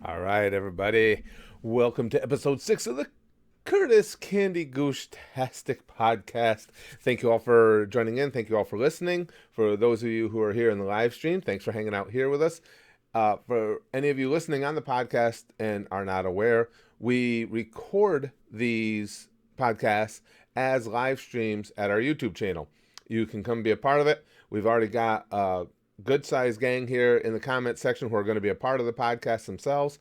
All right, everybody. Welcome to episode 6 of the Curtis Candy GOOSHTASTIC podcast. Thank you all for joining in. Thank you all for listening. For those of you who are here in the live stream, thanks for hanging out here with us. For any of you listening on the podcast and are not aware, we record these podcasts as live streams at our YouTube channel. You can come be a part of it. We've already got a good-sized gang here in the comment section who are going to be a part of the podcast themselves.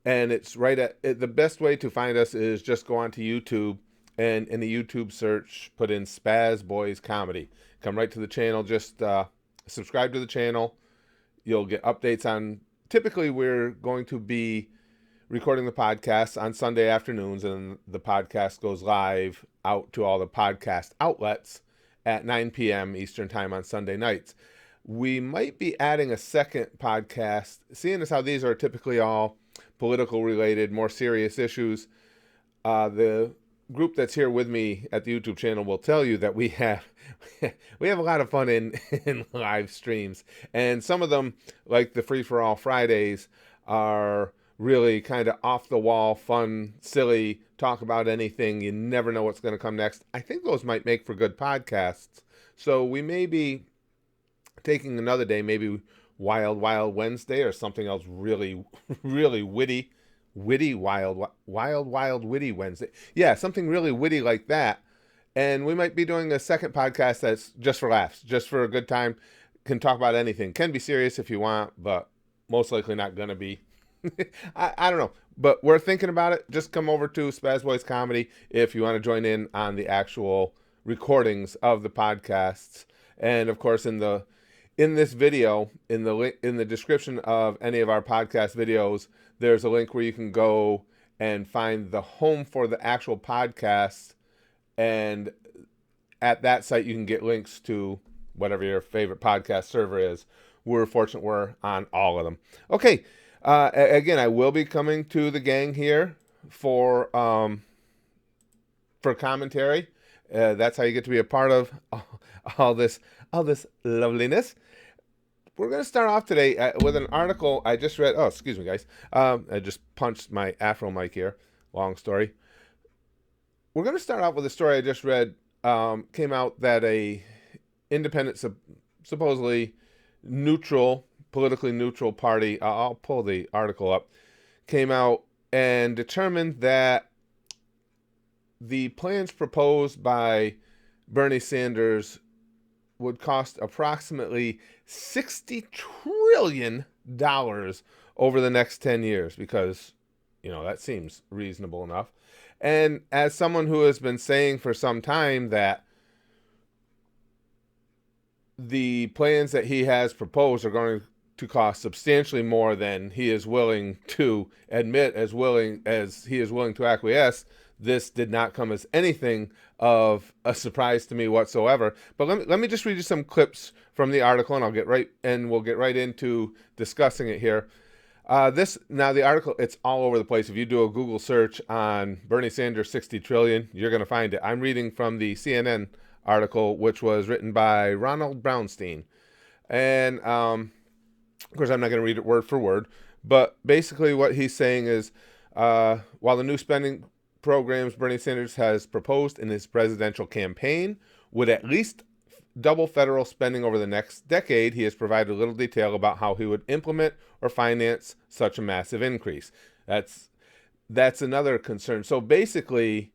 And it's right at the best way to find us is just go onto YouTube and in the YouTube search, put in Spaz Boys Comedy. Come right to the channel. Just subscribe to the channel. You'll get updates on. Typically, we're going to be recording the podcast on Sunday afternoons, and the podcast goes live out to all the podcast outlets at 9 p.m. Eastern Time on Sunday nights. We might be adding a second podcast, seeing as how these are typically all political related, more serious issues. The group that's here with me at the YouTube channel will tell you that we have a lot of fun in live streams, and some of them, like the Free for All Fridays, are really kind of off the wall, fun, silly, talk about anything. You never know what's going to come next. I think those might make for good podcasts. So we may be taking another day, maybe Wild Wednesday or something else really witty wild witty Wednesday. Yeah, something really witty like that. And we might be doing a second podcast that's just for laughs, just for a good time. Can talk about anything. Can be serious if you want, but most likely not going to be. I don't know, but we're thinking about it. Just come over to Spaz Boys Comedy if you want to join in on the actual recordings of the podcasts. And of course, in this video, in the description of any of our podcast videos, there's a link where you can go and find the home for the actual podcast. And at that site, you can get links to whatever your favorite podcast server is. We're fortunate we're on all of them. Okay. Again, I will be coming to the gang here for commentary. That's how you get to be a part of all this loveliness. We're going to start off today with an article I just read. Oh, excuse me, guys. I just punched my Afro mic here. Long story. We're going to start off with a story I just read. Came out that a independent, supposedly politically neutral party, I'll pull the article up, came out and determined that the plans proposed by Bernie Sanders would cost approximately $60 trillion over the next 10 years because, that seems reasonable enough. And as someone who has been saying for some time that the plans that he has proposed are going to cost substantially more than he is willing to admit, as he is willing to acquiesce, this did not come as anything of a surprise to me whatsoever. But let me just read you some clips from the article, and we'll get right into discussing it here. The article, it's all over the place. If you do a Google search on Bernie Sanders 60 trillion, you're going to find it. I'm reading from the CNN article, which was written by Ronald Brownstein. And, of course, I'm not going to read it word for word, but basically what he's saying is, while the new spending programs Bernie Sanders has proposed in his presidential campaign would at least double federal spending over the next decade, he has provided little detail about how he would implement or finance such a massive increase. That's another concern. So basically,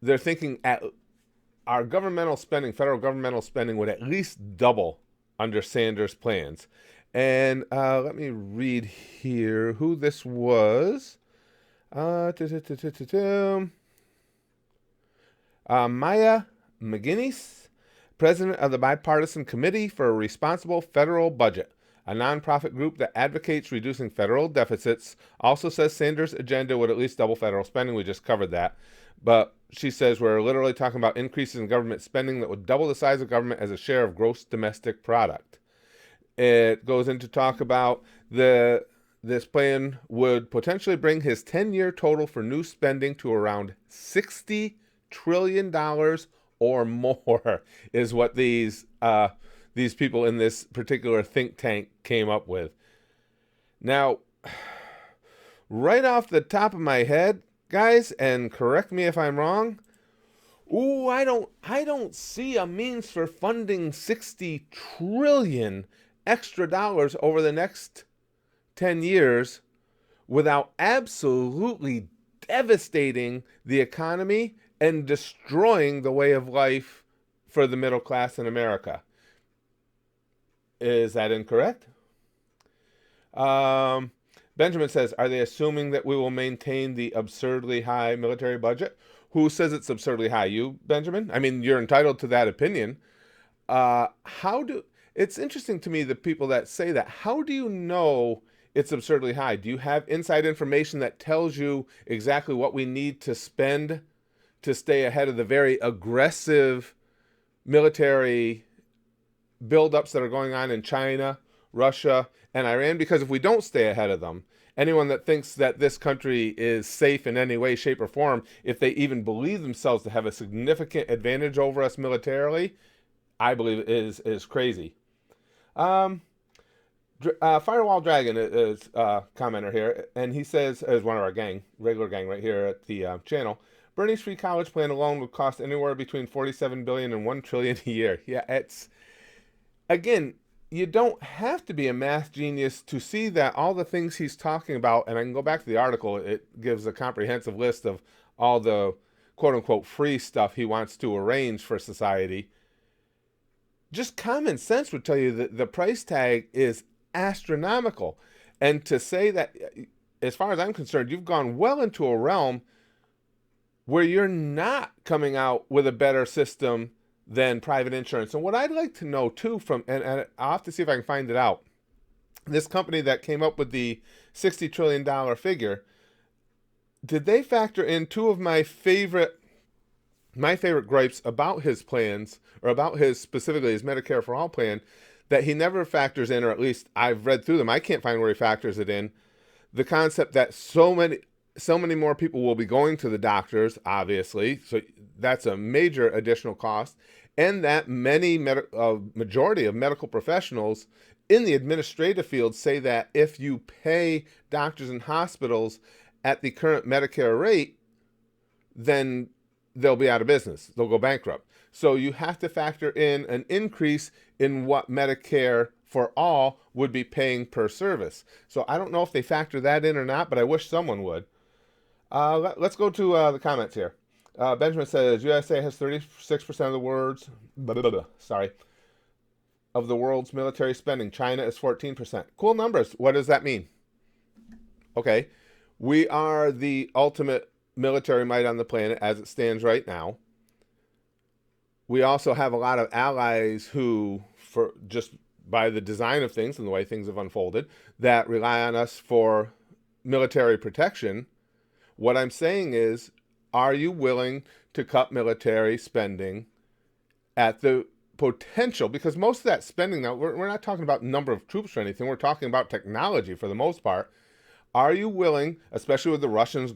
they're thinking our federal governmental spending would at least double under Sanders' plans. And let me read here who this was. Maya McGinnis, president of the Bipartisan Committee for a Responsible Federal Budget, a nonprofit group that advocates reducing federal deficits, also says Sanders' agenda would at least double federal spending. We just covered that. But she says we're literally talking about increases in government spending that would double the size of government as a share of gross domestic product. It goes into talk about this plan would potentially bring his 10-year total for new spending to around $60 trillion or more is what these people in this particular think tank came up with. Now, right off the top of my head, guys, and correct me if I'm wrong, I don't see a means for funding 60 trillion extra dollars over the next 10 years without absolutely devastating the economy and destroying the way of life for the middle class in America. Is that incorrect? Benjamin says, are they assuming that we will maintain the absurdly high military budget? Who says it's absurdly high? You, Benjamin? I mean, you're entitled to that opinion. It's interesting to me, the people that say that. How do you know it's absurdly high? Do you have inside information that tells you exactly what we need to spend to stay ahead of the very aggressive military buildups that are going on in China, Russia, and Iran? Because if we don't stay ahead of them, anyone that thinks that this country is safe in any way, shape, or form, if they even believe themselves to have a significant advantage over us militarily, I believe is crazy. Firewall Dragon is a commenter here, and he says, as one of our gang, regular gang right here at the channel, Bernie's free college plan alone would cost anywhere between $47 billion and $1 trillion a year. Yeah, it's, again, you don't have to be a math genius to see that all the things he's talking about, and I can go back to the article, it gives a comprehensive list of all the quote-unquote free stuff he wants to arrange for society. Just common sense would tell you that the price tag is astronomical. And to say that, as far as I'm concerned, you've gone well into a realm where you're not coming out with a better system than private insurance. And what I'd like to know too, and I'll have to see if I can find it out, this company that came up with the $60 trillion figure, did they factor in two of my favorite gripes about his plans, or about specifically his Medicare for All plan, that he never factors in, or at least I've read through them, I can't find where he factors it in, the concept that so many more people will be going to the doctors, obviously, so that's a major additional cost, and that majority of medical professionals in the administrative field say that if you pay doctors and hospitals at the current Medicare rate, then they'll be out of business. They'll go bankrupt. So you have to factor in an increase in what Medicare for All would be paying per service. So I don't know if they factor that in or not, but I wish someone would. Let's go to the comments here. Benjamin says, USA has 36% of the world's military spending. China is 14%. Cool numbers. What does that mean? Okay. We are the ultimate military might on the planet as it stands right now. We also have a lot of allies who, for just by the design of things and the way things have unfolded, that rely on us for military protection. What I'm saying is, are you willing to cut military spending at the potential? Because most of that spending now, we're not talking about number of troops or anything. We're talking about technology for the most part. Are you willing, especially with the Russians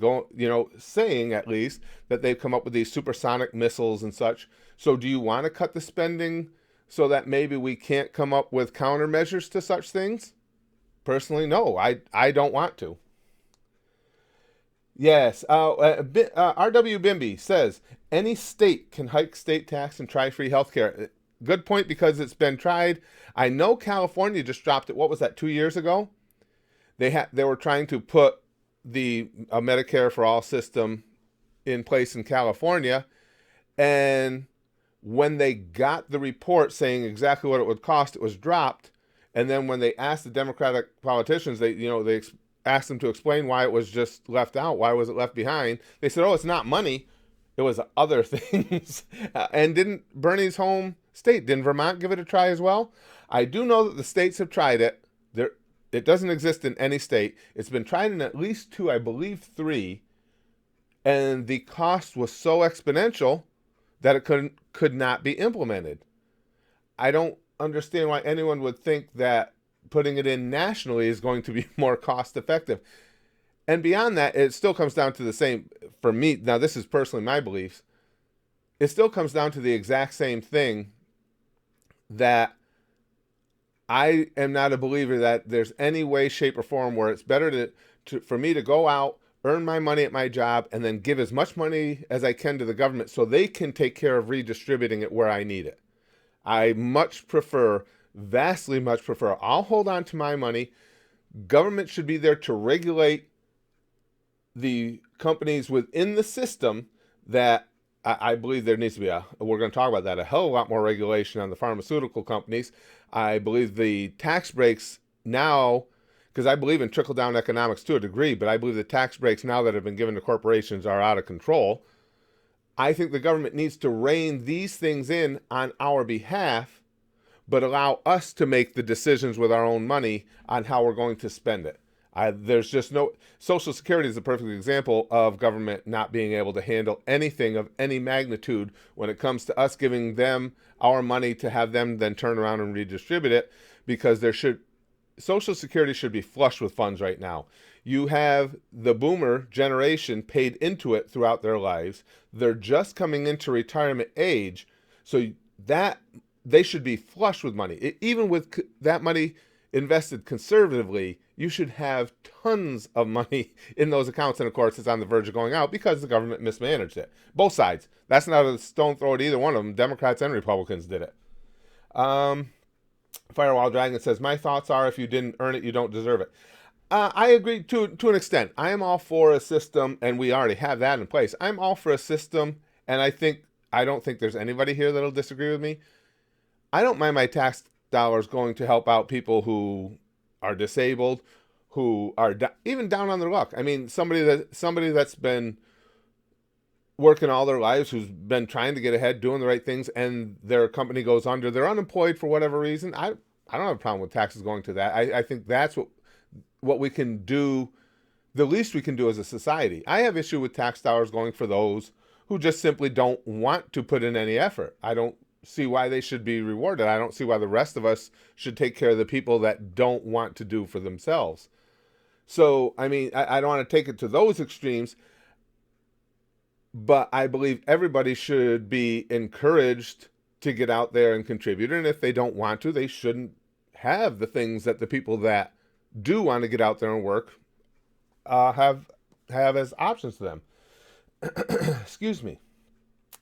saying at least that they've come up with these supersonic missiles and such? So do you want to cut the spending so that maybe we can't come up with countermeasures to such things? Personally, no, I don't want to. Yes, R.W. Bimby says, any state can hike state tax and try free healthcare. Good point, because it's been tried. I know California just dropped it. What was that, 2 years ago? They were trying to put the Medicare for All system in place in California, and when they got the report saying exactly what it would cost, it was dropped. And then when they asked the Democratic politicians, they asked them to explain why it was just left out. Why was it left behind? They said, oh, it's not money. It was other things. And didn't Bernie's home state, didn't Vermont give it a try as well? I do know that the states have tried it. It doesn't exist in any state. It's been tried in at least 2, I believe 3. And the cost was so exponential that it could not be implemented. I don't understand why anyone would think that putting it in nationally is going to be more cost effective. And beyond that, it still comes down to the same, for me, now this is personally my beliefs, it still comes down to the exact same thing, that I am not a believer that there's any way, shape, or form where it's better for me to go out, earn my money at my job, and then give as much money as I can to the government so they can take care of redistributing it where I need it. I vastly much prefer, I'll hold on to my money. Government should be there to regulate the companies within the system. That I believe there needs to be we're going to talk about that, a hell of a lot more regulation on the pharmaceutical companies. I believe the tax breaks now, because I believe in trickle-down economics to a degree, but I believe the tax breaks now that have been given to corporations are out of control. I think the government needs to rein these things in on our behalf, but allow us to make the decisions with our own money on how we're going to spend it. There's just no, Social Security is a perfect example of government not being able to handle anything of any magnitude when it comes to us giving them our money to have them then turn around and redistribute it, because Social Security should be flush with funds right now. You have the boomer generation paid into it throughout their lives. They're just coming into retirement age, so that they should be flush with money. Even with that money invested conservatively, you should have tons of money in those accounts, and of course it's on the verge of going out because the government mismanaged it. Both sides. That's not a stone throw at either one of them. Democrats and Republicans did it. Firewall Dragon says, my thoughts are, if you didn't earn it, you don't deserve it. I agree to an extent. I am all for a system, and we already have that in place. I'm all for a system, and I don't think there's anybody here that'll disagree with me. I don't mind my tax dollars going to help out people who are disabled, who are even down on their luck. I mean, somebody that's been working all their lives, who's been trying to get ahead, doing the right things, and their company goes under, they're unemployed for whatever reason. I don't have a problem with taxes going to that. I think that's what we can do, the least we can do as a society. I have issue with tax dollars going for those who just simply don't want to put in any effort. I don't see why they should be rewarded. I don't see why the rest of us should take care of the people that don't want to do for themselves. So, I mean, I don't want to take it to those extremes, but I believe everybody should be encouraged to get out there and contribute. And if they don't want to, they shouldn't have the things that the people that do want to get out there and work have as options to them. Excuse me.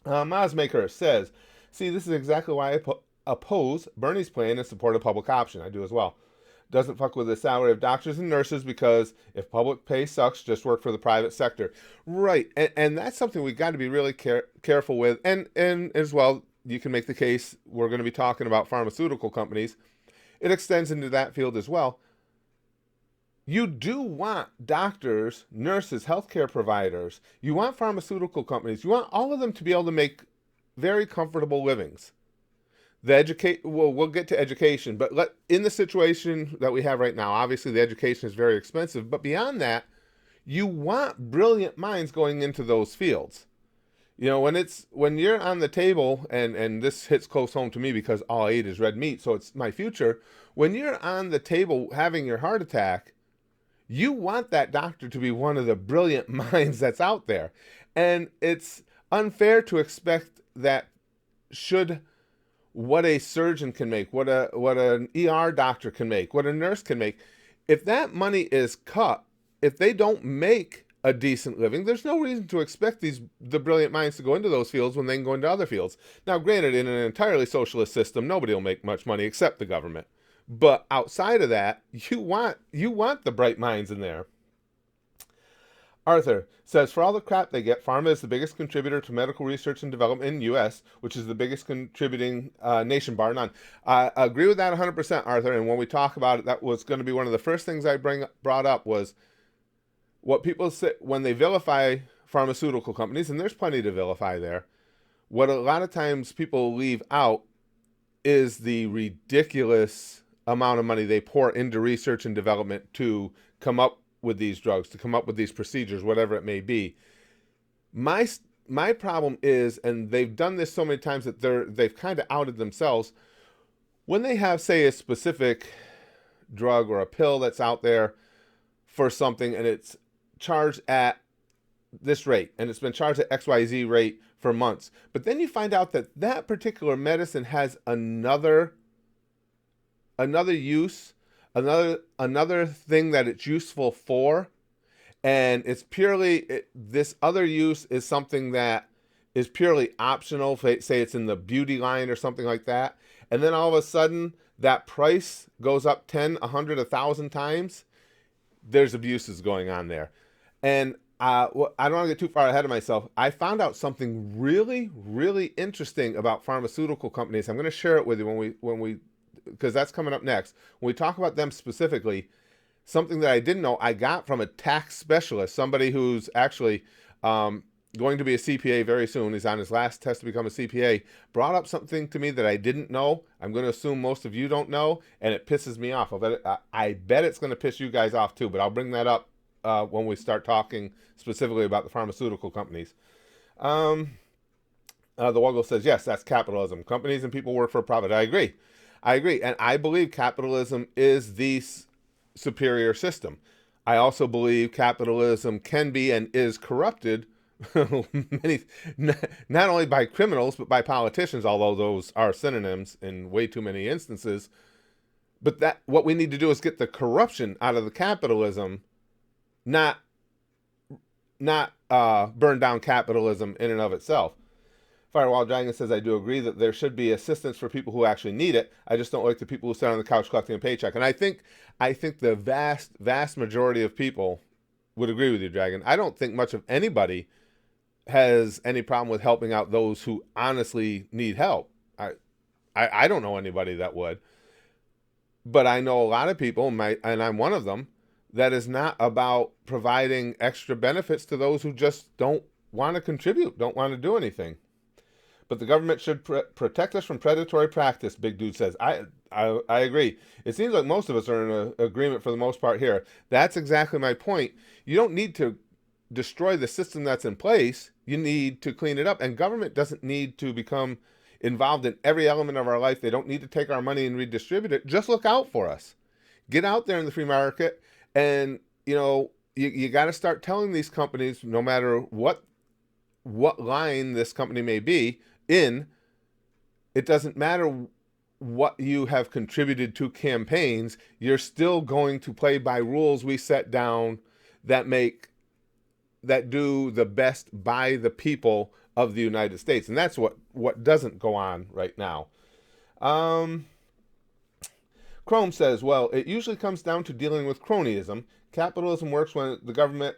Mazmaker says, see, this is exactly why I oppose Bernie's plan and support a public option. I do as well. Doesn't fuck with the salary of doctors and nurses, because if public pay sucks, just work for the private sector. Right. And that's something we've got to be really careful with. And as well, you can make the case, we're going to be talking about pharmaceutical companies. It extends into that field as well. You do want doctors, nurses, healthcare providers. You want pharmaceutical companies. You want all of them to be able to make very comfortable livings. We'll get to education, but in the situation that we have right now, obviously the education is very expensive, but beyond that, you want brilliant minds going into those fields. You know, when you're on the table, and this hits close home to me because all I eat is red meat, so it's my future. When you're on the table having your heart attack, you want that doctor to be one of the brilliant minds that's out there. And it's unfair to expect that what a surgeon can make, what an ER doctor can make, what a nurse can make, if that money is cut, if they don't make a decent living, there's no reason to expect the brilliant minds to go into those fields when they can go into other fields. Now, granted, in an entirely socialist system, nobody will make much money except the government. But outside of that, you want the bright minds in there. Arthur says, for all the crap they get, pharma is the biggest contributor to medical research and development in the U.S., which is the biggest contributing nation, bar none. I agree with that 100%, Arthur, and when we talk about it, that was going to be one of the first things I brought up was what people say when they vilify pharmaceutical companies, and there's plenty to vilify there. What a lot of times people leave out is the ridiculous amount of money they pour into research and development to come up with these drugs, to come up with these procedures, whatever it may be. My problem is, and they've done this so many times that they've kind of outed themselves, when they have, say, a specific drug or a pill that's out there for something and it's charged at this rate, and it's been charged at XYZ rate for months. But then you find out that that particular medicine has another use, another thing that it's useful for, and it's purely this other use is something that is purely optional. Say it's in the beauty line or something like that, and then all of a sudden that price goes up 10, 100, 1,000 times. There's abuses going on there, and well, I don't want to get too far ahead of myself. I found out something really, really interesting about pharmaceutical companies. I'm going to share it with you when we because that's coming up next. When we talk about them specifically, something that I didn't know I got from a tax specialist, somebody who's actually going to be a CPA very soon. He's on his last test to become a CPA. Brought up something to me that I didn't know. I'm going to assume most of you don't know, and it pisses me off. I bet it's going to piss you guys off too, but I'll bring that up when we start talking specifically about the pharmaceutical companies. The Woggle says, yes, that's capitalism. Companies and people work for profit. I agree. And I believe capitalism is the superior system. I also believe capitalism can be and is corrupted not only by criminals, but by politicians, although those are synonyms in way too many instances. But that what we need to do is get the corruption out of the capitalism, not burn down capitalism in and of itself. Firewall Dragon says, I do agree that there should be assistance for people who actually need it. I just don't like the people who sit on the couch collecting a paycheck. And I think the vast majority of people would agree with you, Dragon. I don't think much of anybody has any problem with helping out those who honestly need help. I don't know anybody that would. But I know a lot of people, and I'm one of them, that is not about providing extra benefits to those who just don't want to contribute, don't want to do anything. But the government should protect us from predatory practice, Big Dude says. I agree. It seems like most of us are in agreement for the most part here. That's exactly my point. You don't need to destroy the system that's in place. You need to clean it up. And government doesn't need to become involved in every element of our life. They don't need to take our money and redistribute it. Just look out for us. Get out there in the free market, and you got to start telling these companies, no matter what line this company may be in, it doesn't matter what you have contributed to campaigns, you're still going to play by rules we set down that do the best by the people of the United States. And that's what doesn't go on right now. Chrome says, well, it usually comes down to dealing with cronyism. Capitalism works when the government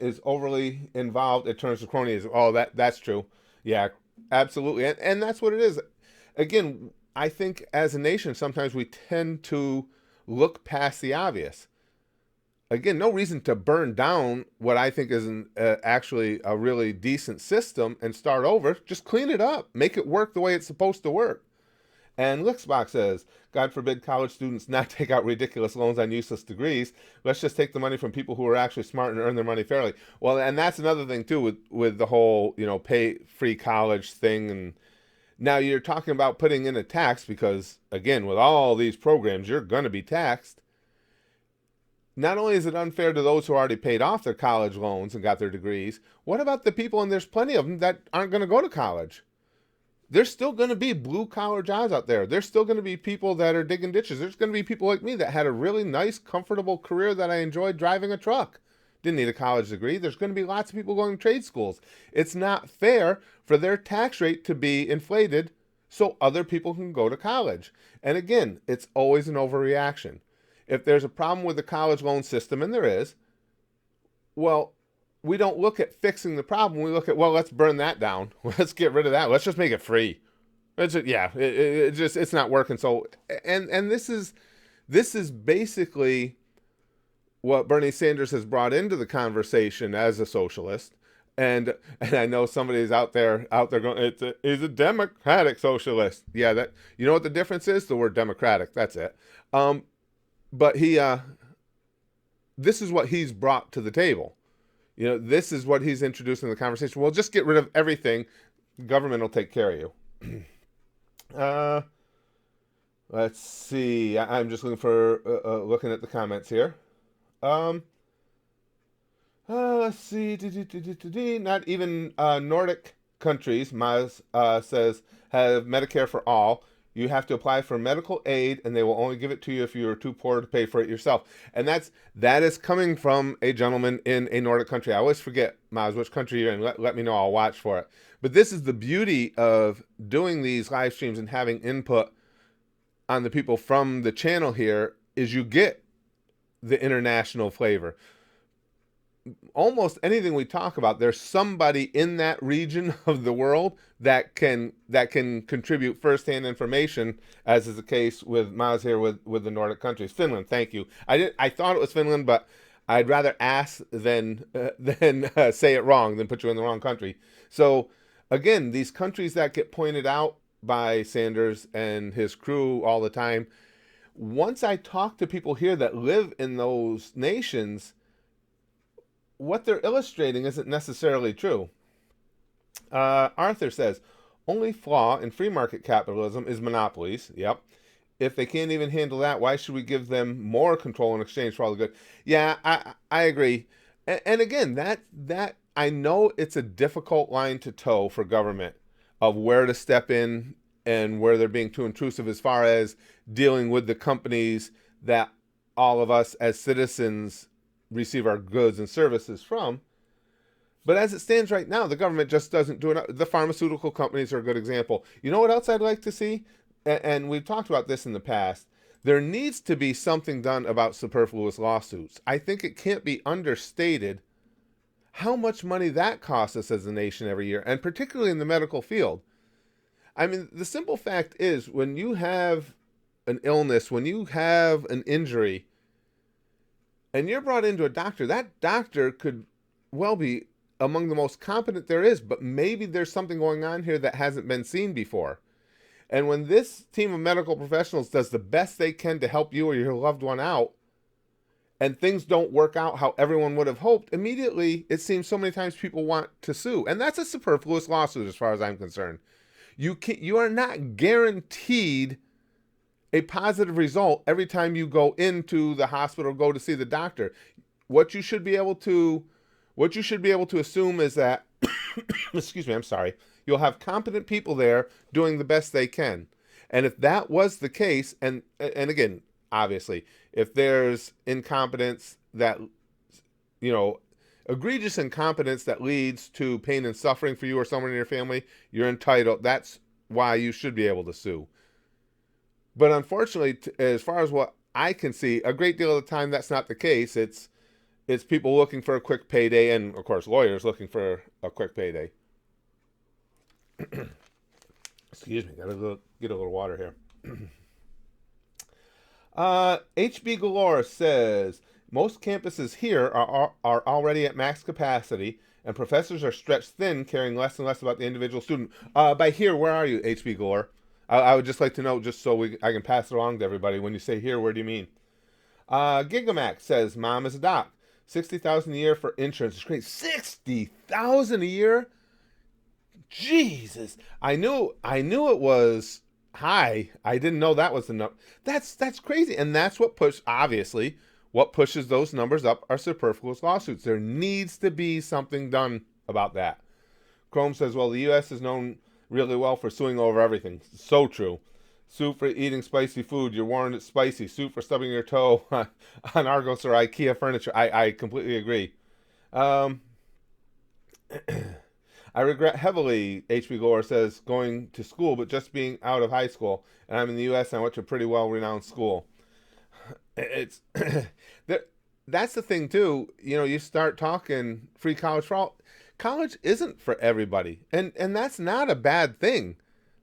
is overly involved, it turns to cronyism. Oh, that's true. Yeah, absolutely. And that's what it is. Again, I think as a nation, sometimes we tend to look past the obvious. Again, no reason to burn down what I think is actually a really decent system and start over. Just clean it up. Make it work the way it's supposed to work. And Lixbox says, God forbid college students not take out ridiculous loans on useless degrees. Let's just take the money from people who are actually smart and earn their money fairly. Well, and that's another thing too with the whole, pay free college thing. And now you're talking about putting in a tax because, again, with all these programs, you're going to be taxed. Not only is it unfair to those who already paid off their college loans and got their degrees, what about the people, and there's plenty of them, that aren't going to go to college? There's still going to be blue-collar jobs out there. There's still going to be people that are digging ditches. There's going to be people like me that had a really nice, comfortable career that I enjoyed driving a truck. Didn't need a college degree. There's going to be lots of people going to trade schools. It's not fair for their tax rate to be inflated so other people can go to college. And again, it's always an overreaction. If there's a problem with the college loan system, and there is, well, we don't look at fixing the problem. We look at, well, let's burn that down. Let's get rid of that. Let's just make it free. It's not working. So, and this is basically what Bernie Sanders has brought into the conversation as a socialist. And I know somebody's out there going, he's a democratic socialist. Yeah, that, you know what the difference is? The word democratic. That's it. But this is what he's brought to the table. This is what he's introducing in the conversation. Well, just get rid of everything. Government will take care of you. Let's see. I'm just looking at the comments here. Let's see. Not even Nordic countries, Maz says, have Medicare for all. You have to apply for medical aid, and they will only give it to you if you are too poor to pay for it yourself. And that is coming from a gentleman in a Nordic country. I always forget, Maz, which country you're in. Let me know. I'll watch for it. But this is the beauty of doing these live streams and having input on the people from the channel here is you get the international flavor. Almost anything we talk about, there's somebody in that region of the world that can contribute firsthand information, as is the case with Maz here with the Nordic countries. Finland, thank you. I thought it was Finland, but I'd rather ask than say it wrong than put you in the wrong country. So again, these countries that get pointed out by Sanders and his crew all the time, once I talk to people here that live in those nations, what they're illustrating isn't necessarily true. Arthur says, only flaw in free market capitalism is monopolies. Yep. If they can't even handle that, why should we give them more control in exchange for all the good? Yeah, I agree. And again, that I know it's a difficult line to toe for government of where to step in and where they're being too intrusive as far as dealing with the companies that all of us as citizens receive our goods and services from. But as it stands right now, the government just doesn't do enough. The pharmaceutical companies are a good example. You know what else I'd like to see? And we've talked about this in the past. There needs to be something done about superfluous lawsuits. I think it can't be understated how much money that costs us as a nation every year, and particularly in the medical field. I mean, the simple fact is, when you have an illness, when you have an injury, and you're brought into a doctor, that doctor could well be among the most competent there is, but maybe there's something going on here that hasn't been seen before. And when this team of medical professionals does the best they can to help you or your loved one out, and things don't work out how everyone would have hoped, immediately it seems so many times people want to sue. And that's a superfluous lawsuit as far as I'm concerned. You are not guaranteed a positive result every time you go into the hospital, go to see the doctor. What you should be able to assume is that excuse me, I'm sorry, you'll have competent people there doing the best they can. And if that was the case, and again, obviously, if there's incompetence that, egregious incompetence that leads to pain and suffering for you or someone in your family, you're entitled. That's why you should be able to sue. But unfortunately, as far as what I can see, a great deal of the time that's not the case. It's people looking for a quick payday, and of course lawyers looking for a quick payday. Excuse me, gotta get a little water here. HB Galore says, most campuses here are already at max capacity, and professors are stretched thin, caring less and less about the individual student. By here, where are you, HB Galore? I would just like to know, just so I can pass it along to everybody. When you say here, where do you mean? Gigamax says, mom is a doc. $60,000 a year for insurance is great. $60,000 a year? Jesus. I knew it was high. I didn't know that was the number. That's crazy. And that's what pushes those numbers up are superfluous lawsuits. There needs to be something done about that. Chrome says, well, the U.S. is known really well for suing over everything. So true. Sue for eating spicy food. You're warned it's spicy. Sue for stubbing your toe on Argos or IKEA furniture. I completely agree. I regret heavily, H.B. Gore says, going to school, but just being out of high school. And I'm in the U.S. and I went to a pretty well-renowned school. It's that's the thing, too. You start talking free college for all. College isn't for everybody. And that's not a bad thing.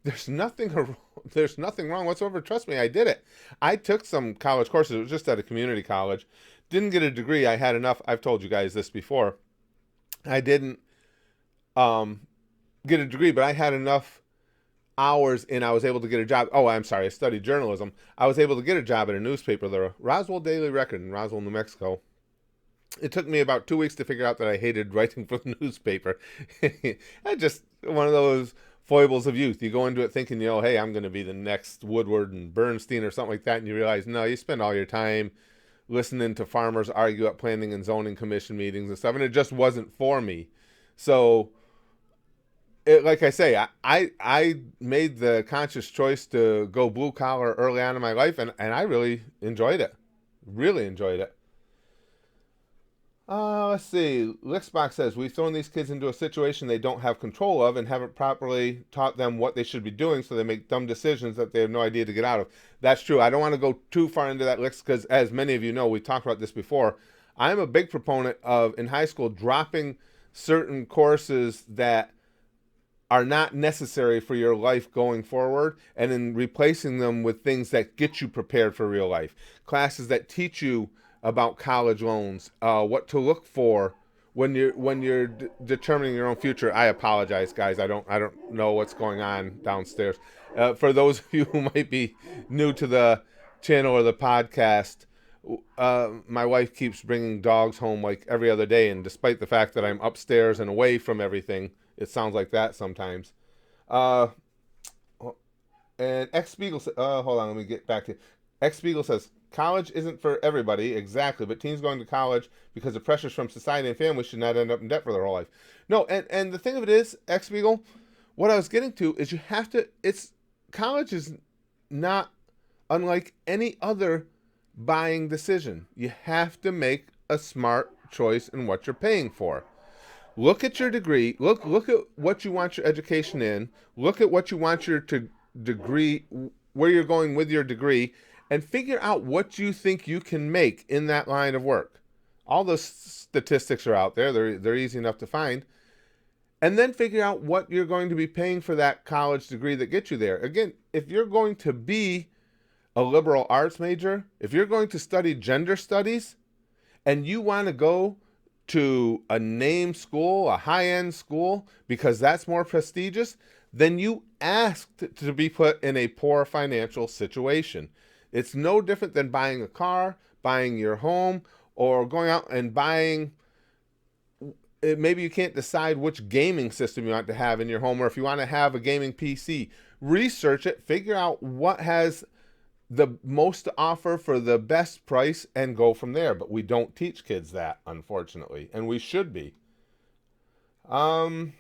There's nothing wrong whatsoever. Trust me, I did it. I took some college courses. It was just at a community college. Didn't get a degree. I had enough. I've told you guys this before. I didn't get a degree, but I had enough hours and I was able to get a job. Oh, I'm sorry. I studied journalism. I was able to get a job at a newspaper, the Roswell Daily Record in Roswell, New Mexico. It took me about 2 weeks to figure out that I hated writing for the newspaper. I just, one of those foibles of youth. You go into it thinking, hey, I'm going to be the next Woodward and Bernstein or something like that, and you realize, no, you spend all your time listening to farmers argue at planning and zoning commission meetings and stuff, and it just wasn't for me. So, like I say, I made the conscious choice to go blue collar early on in my life, and I really enjoyed it. Really enjoyed it. Let's see. Lixbox says, we've thrown these kids into a situation they don't have control of and haven't properly taught them what they should be doing, so they make dumb decisions that they have no idea to get out of. That's true. I don't want to go too far into that, Lix, because as many of you know, we talked about this before. I'm a big proponent of, in high school, dropping certain courses that are not necessary for your life going forward, and in replacing them with things that get you prepared for real life. Classes that teach you about college loans, what to look for when you're determining your own future. I apologize, guys. I don't know what's going on downstairs. For those of you who might be new to the channel or the podcast, my wife keeps bringing dogs home like every other day, and despite the fact that I'm upstairs and away from everything, it sounds like that sometimes. And X Spiegel says, hold on, let me get back to it. X Spiegel says, college isn't for everybody, exactly, but teens going to college because of pressures from society and family should not end up in debt for their whole life. No, and the thing of it is, X Spiegel, what I was getting to is college is not unlike any other buying decision. You have to make a smart choice in what you're paying for. Look at your degree. Look at what you want your education in. Look at what you want your degree, where you're going with your degree, and figure out what you think you can make in that line of work. All those statistics are out there. They're easy enough to find. And then figure out what you're going to be paying for that college degree that gets you there. Again, if you're going to be a liberal arts major, if you're going to study gender studies, and you want to go to a name school, a high-end school, because that's more prestigious, then you asked to be put in a poor financial situation. It's no different than buying a car, buying your home, or going out and buying, maybe you can't decide which gaming system you want to have in your home, or if you want to have a gaming PC. Research it, figure out what has the most to offer for the best price, and go from there. But we don't teach kids that, unfortunately, and we should be. Arthur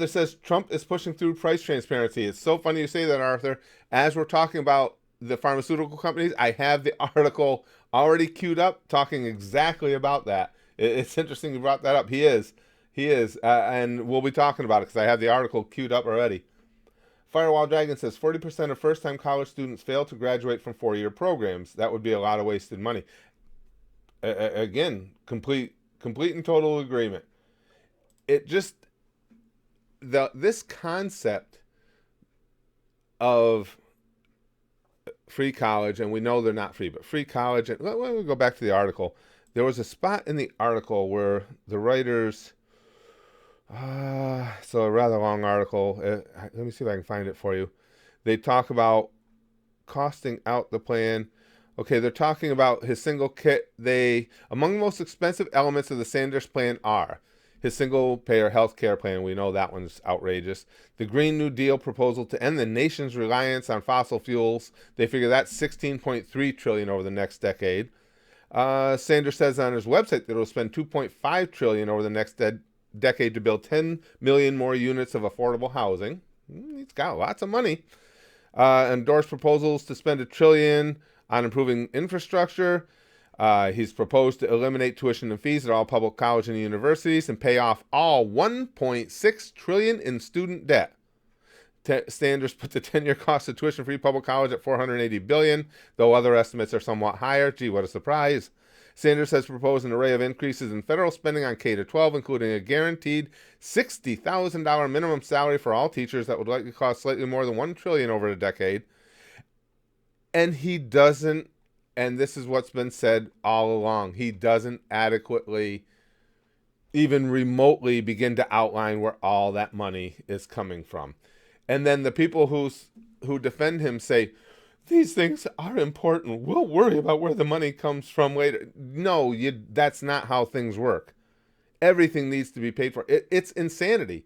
says Trump is pushing through price transparency. It's so funny you say that, Arthur. As we're talking about the pharmaceutical companies, I have the article already queued up talking exactly about that. It's interesting you brought that up. He is, and we'll be talking about it because I have the article queued up already. Firewall Dragon says 40% of first-time college students fail to graduate from four-year programs. That would be a lot of wasted money. Again, complete and total agreement. This concept of free college, and we know they're not free, but free college, and let me go back to the article. There was a spot in the article where the writers, so a rather long article. Let me see if I can find it for you. They talk about costing out the plan. Okay, they're talking about his single kit. Among the most expensive elements of the Sanders plan are his single-payer health care plan. We know that one's outrageous. The Green New Deal proposal to end the nation's reliance on fossil fuels. They figure that's $16.3 trillion over the next decade. Sanders says on his website that it'll spend $2.5 trillion over the next decade to build 10 million more units of affordable housing. He's got lots of money. Endorsed proposals to spend $1 trillion on improving infrastructure. He's proposed to eliminate tuition and fees at all public colleges and universities and pay off all $1.6 trillion in student debt. Sanders put the 10-year cost of tuition-free public college at $480 billion, though other estimates are somewhat higher. Gee, what a surprise. Sanders has proposed an array of increases in federal spending on K-12, including a guaranteed $60,000 minimum salary for all teachers that would likely cost slightly more than $1 trillion over a decade. And he doesn't, and this is what's been said all along, he doesn't adequately, even remotely, begin to outline where all that money is coming from. And then the people who defend him say, these things are important. We'll worry about where the money comes from later. No, that's not how things work. Everything needs to be paid for. It's insanity.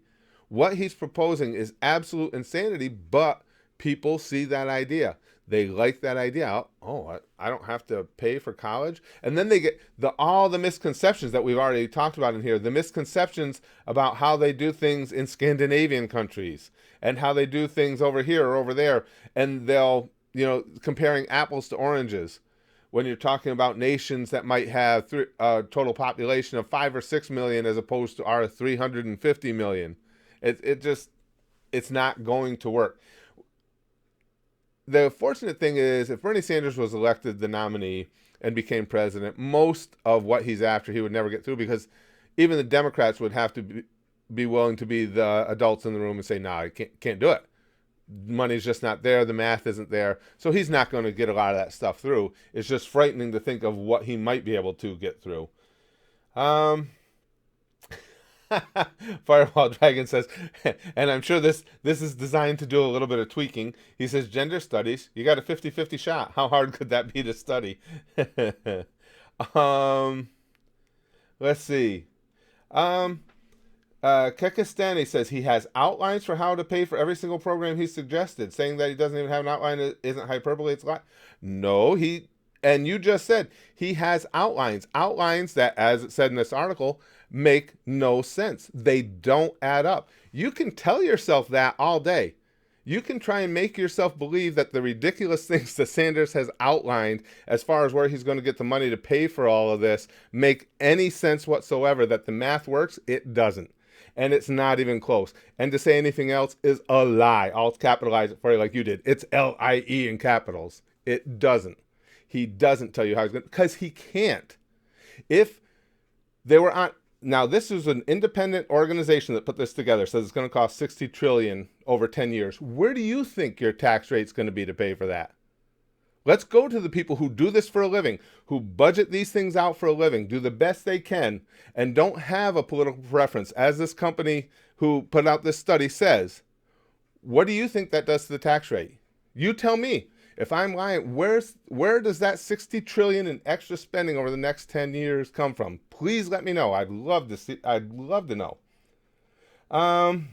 What he's proposing is absolute insanity, but People see that idea. They like that idea. Oh, I don't have to pay for college. And then they get all the misconceptions that we've already talked about in here. The misconceptions about how they do things in Scandinavian countries and how they do things over here or over there. And they'll, comparing apples to oranges. When you're talking about nations that might have a total population of 5 or 6 million as opposed to our 350 million. It's not going to work. The fortunate thing is, if Bernie Sanders was elected the nominee and became president, most of what he's after he would never get through, because even the Democrats would have to be willing to be the adults in the room and say, "No, I can't do it. Money's just not there. The math isn't there." So he's not going to get a lot of that stuff through. It's just frightening to think of what he might be able to get through. Fireball Dragon says, and I'm sure this is designed to do a little bit of tweaking. He says, gender studies, you got a 50-50 shot. How hard could that be to study? Let's see. Kekistani says he has outlines for how to pay for every single program he's suggested. Saying that he doesn't even have an outline isn't hyperbole. It's a lot. No, and you just said he has outlines that, as it said in this article, make no sense. They don't add up. You can tell yourself that all day. You can try and make yourself believe that the ridiculous things that Sanders has outlined as far as where he's going to get the money to pay for all of this make any sense whatsoever, that the math works. It doesn't. And it's not even close. And to say anything else is a lie. I'll capitalize it for you like you did. It's L-I-E in capitals. It doesn't. He doesn't tell you how he's going to, because he can't. If they were on, now this is an independent organization that put this together, says it's going to cost $60 trillion over 10 years. Where do you think your tax rate's going to be to pay for that? Let's go to the people who do this for a living, who budget these things out for a living, do the best they can, and don't have a political preference. As this company who put out this study says, what do you think that does to the tax rate? You tell me. If I'm lying, where does that $60 trillion in extra spending over the next 10 years come from? Please let me know. I'd love to see. I'd love to know. Chrome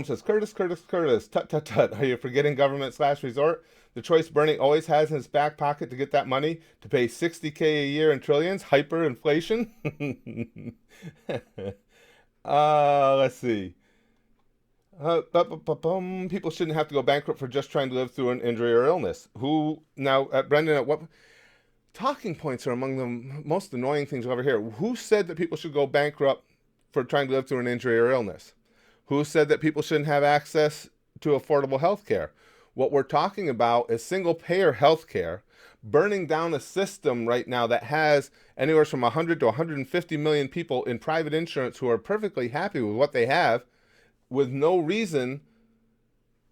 says, Curtis, tut, tut, tut. Are you forgetting government last resort? The choice Bernie always has in his back pocket to get that money to pay $60K a year in trillions, hyperinflation. Let's see. People shouldn't have to go bankrupt for just trying to live through an injury or illness. Brendan, at what talking points are among the most annoying things you'll ever hear? Who said that people should go bankrupt for trying to live through an injury or illness? Who said that people shouldn't have access to affordable health care? What we're talking about is single-payer health care, burning down a system right now that has anywhere from 100 to 150 million people in private insurance who are perfectly happy with what they have, with no reason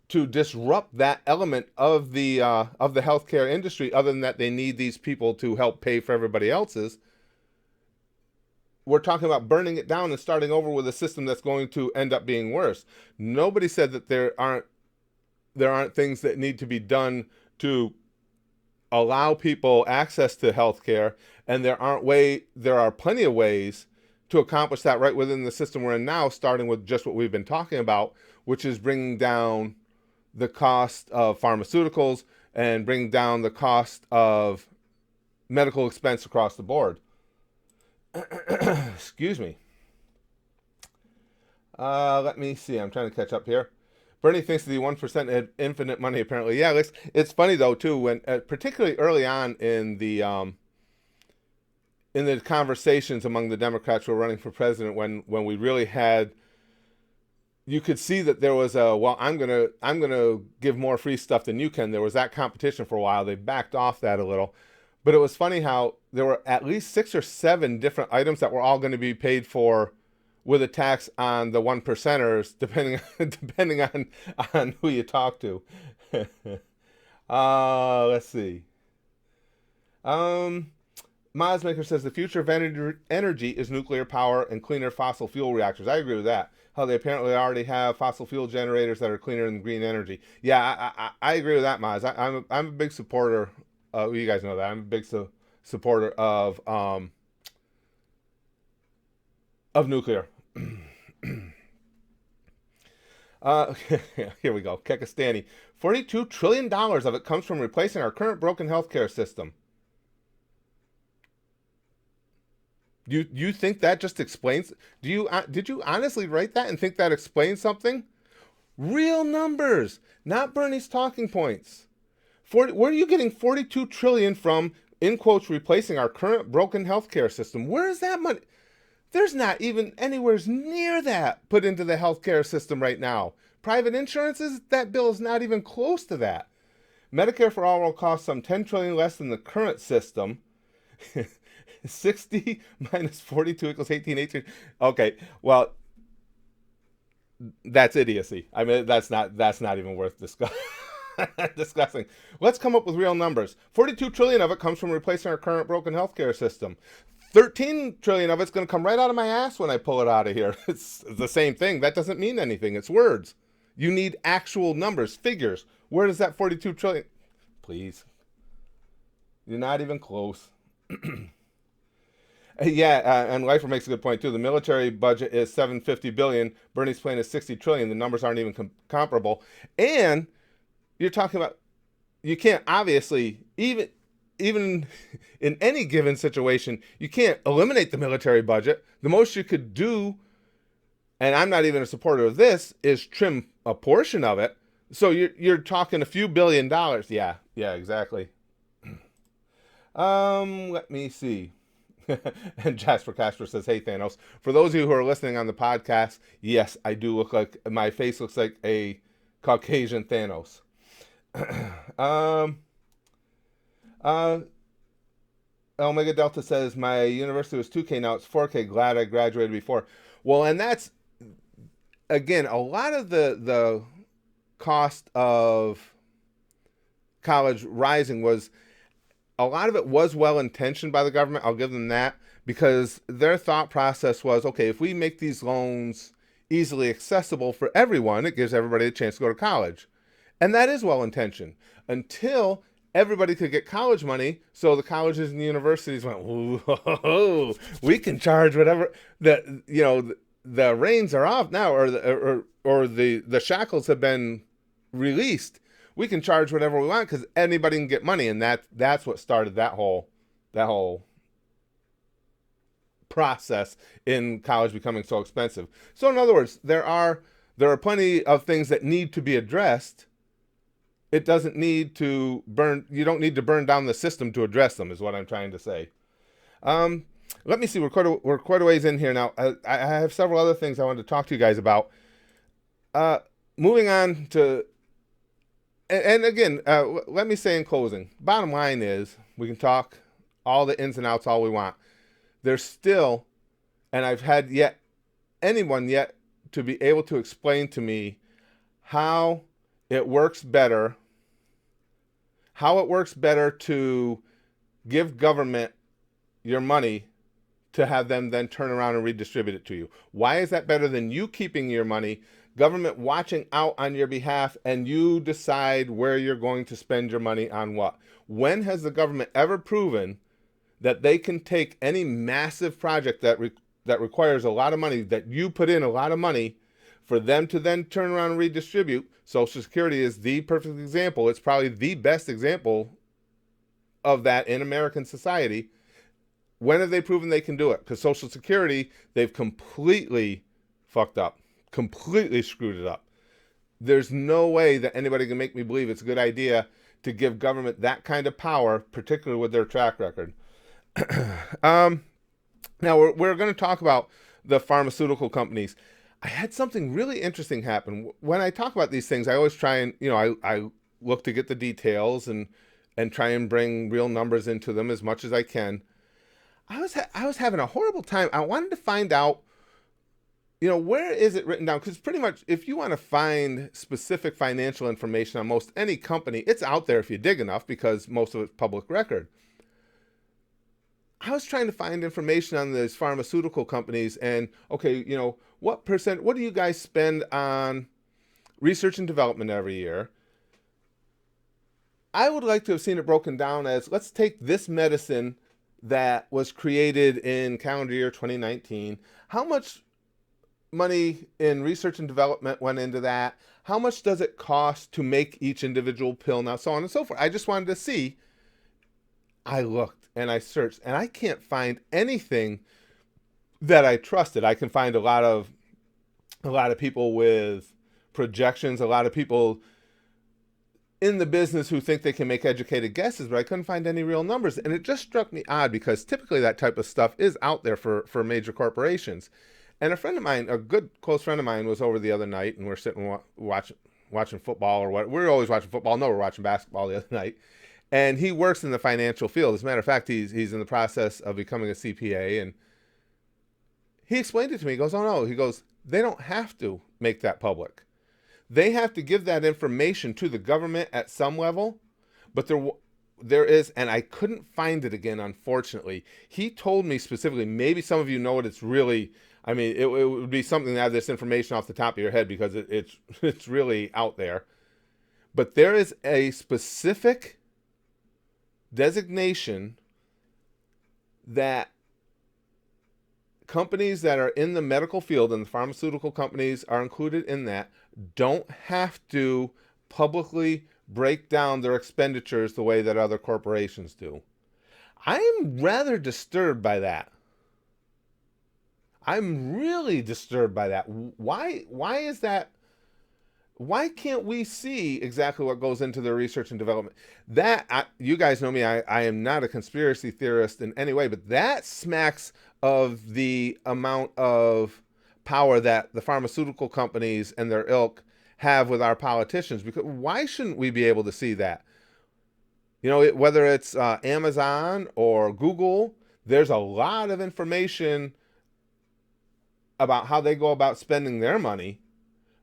to disrupt that element of the healthcare industry, other than that they need these people to help pay for everybody else's. We're talking about burning it down and starting over with a system that's going to end up being worse. Nobody said that there aren't things that need to be done to allow people access to healthcare, and there are plenty of ways to accomplish that right within the system we're in now, starting with just what we've been talking about, which is bringing down the cost of pharmaceuticals and bringing down the cost of medical expense across the board. Excuse me. Let me see. I'm trying to catch up here. Bernie thinks the 1% had infinite money, apparently. Yeah, it's funny, though, too, when particularly early on in the conversations among the Democrats who were running for president, when we really had, you could see that there was I'm gonna give more free stuff than you can. There was that competition for a while. They backed off that a little, but it was funny how there were at least 6 or 7 different items that were all going to be paid for with a tax on the 1%ers, depending on who you talk to. Let's see. Mazmaker says the future of energy is nuclear power and cleaner fossil fuel reactors. I agree with that. How they apparently already have fossil fuel generators that are cleaner than green energy. Yeah, I agree with that, Maz. I'm a big supporter. You guys know that I'm a big supporter of nuclear. Uh, Here we go. Kekistani. $42 trillion of it comes from replacing our current broken healthcare system. You think that just explains? Did you honestly write that and think that explains something? Real numbers, not Bernie's talking points. Where are you getting 42 trillion from? In quotes, replacing our current broken healthcare system. Where is that money? There's not even anywhere near that put into the healthcare system right now. Private insurances, that bill is not even close to that. Medicare for all will cost some 10 trillion less than the current system. 60 minus 42 equals 18. Okay, well, that's idiocy. I mean, that's not even worth discussing. Let's come up with real numbers. 42 trillion of it comes from replacing our current broken healthcare system. 13 trillion of it's going to come right out of my ass when I pull it out of here. It's the same thing. That doesn't mean anything. It's words. You need actual numbers, figures. Where does that 42 trillion? Please. You're not even close. Yeah, and Leifer makes a good point too. The military budget is 750 billion. Bernie's plan is 60 trillion. The numbers aren't even comparable. And you're talking about, you can't obviously, even in any given situation, you can't eliminate the military budget. The most you could do, and I'm not even a supporter of this, is trim a portion of it. So you're talking a few $billions. Yeah, exactly. Let me see. And Jasper Casper says, "Hey Thanos, for those of you who are listening on the podcast, yes, I do look like, my face looks like a Caucasian Thanos." Omega Delta says, "My university was 2K, now it's 4K. Glad I graduated before." Well, and that's, again, a lot of the cost of college rising was, a lot of it was well-intentioned by the government. I'll give them that, because their thought process was, okay, if we make these loans easily accessible for everyone, it gives everybody a chance to go to college. And that is well-intentioned, until everybody could get college money. So the colleges and the universities went, whoa, we can charge whatever. The reins are off now, or the shackles have been released. We can charge whatever we want because anybody can get money, and that's what started that whole process in college becoming so expensive. So in other words, there are plenty of things that need to be addressed. It doesn't need to burn. You don't need to burn down the system to address them, is what I'm trying to say. Let me see. We're quite a ways in here now. I have several other things I wanted to talk to you guys about. Moving on to. And again, let me say in closing, bottom line is, we can talk all the ins and outs all we want. There's still, and I've had anyone yet to be able to explain to me how it works better to give government your money to have them then turn around and redistribute it to you. Why is that better than you keeping your money, government watching out on your behalf, and you decide where you're going to spend your money on what? When has the government ever proven that they can take any massive project that requires a lot of money, that you put in a lot of money, for them to then turn around and redistribute? Social Security is the perfect example. It's probably the best example of that in American society. When have they proven they can do it? Because Social Security, they've completely fucked up. Completely screwed it up. There's no way that anybody can make me believe it's a good idea to give government that kind of power, particularly with their track record. Now we're going to talk about the pharmaceutical companies. I had something really interesting happen. When I talk about these things, I always try and, I look to get the details and try and bring real numbers into them as much as I can. I was having a horrible time. I wanted to find out, where is it written down? Because pretty much, if you want to find specific financial information on most any company, it's out there if you dig enough, because most of it's public record. I was trying to find information on these pharmaceutical companies, and okay, what do you guys spend on research and development every year? I would like to have seen it broken down as, let's take this medicine that was created in calendar year 2019. How much money in research and development went into that? How much does it cost to make each individual pill now? So on and so forth. I just wanted to see. I looked and I searched and I can't find anything that I trusted. I can find a lot of people with projections, a lot of people in the business who think they can make educated guesses, but I couldn't find any real numbers. And it just struck me odd because typically that type of stuff is out there for major corporations. And a friend of mine, a good close friend of mine, was over the other night, and we're sitting watching football or what. We're always watching football. No, we're watching basketball the other night. And he works in the financial field. As a matter of fact, he's in the process of becoming a CPA. And he explained it to me. He goes, "Oh no," he goes, "they don't have to make that public. They have to give that information to the government at some level, but there is," and I couldn't find it again, unfortunately. He told me specifically, maybe some of you know what it's really, I mean, it would be something to have this information off the top of your head because it's really out there. But there is a specific designation that companies that are in the medical field, and the pharmaceutical companies are included in that, don't have to publicly break down their expenditures the way that other corporations do. I am rather disturbed by that. I'm really disturbed by that. Why is that? Why can't we see exactly what goes into their research and development? You guys know me, I am not a conspiracy theorist in any way, but that smacks of the amount of power that the pharmaceutical companies and their ilk have with our politicians. Because why shouldn't we be able to see that? You know, whether it's Amazon or Google, there's a lot of information about how they go about spending their money.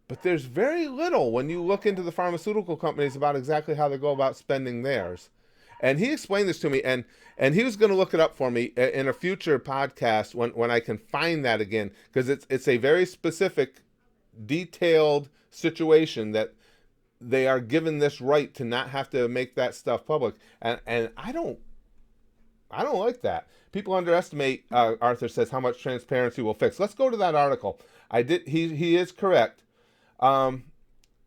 But there's very little when you look into the pharmaceutical companies about exactly how they go about spending theirs. And he explained this to me, and he was going to look it up for me in a future podcast when I can find that again, because it's a very specific, detailed situation that they are given this right to not have to make that stuff public. And I don't like that. People underestimate, Arthur says, how much transparency will fix. Let's go to that article. He is correct.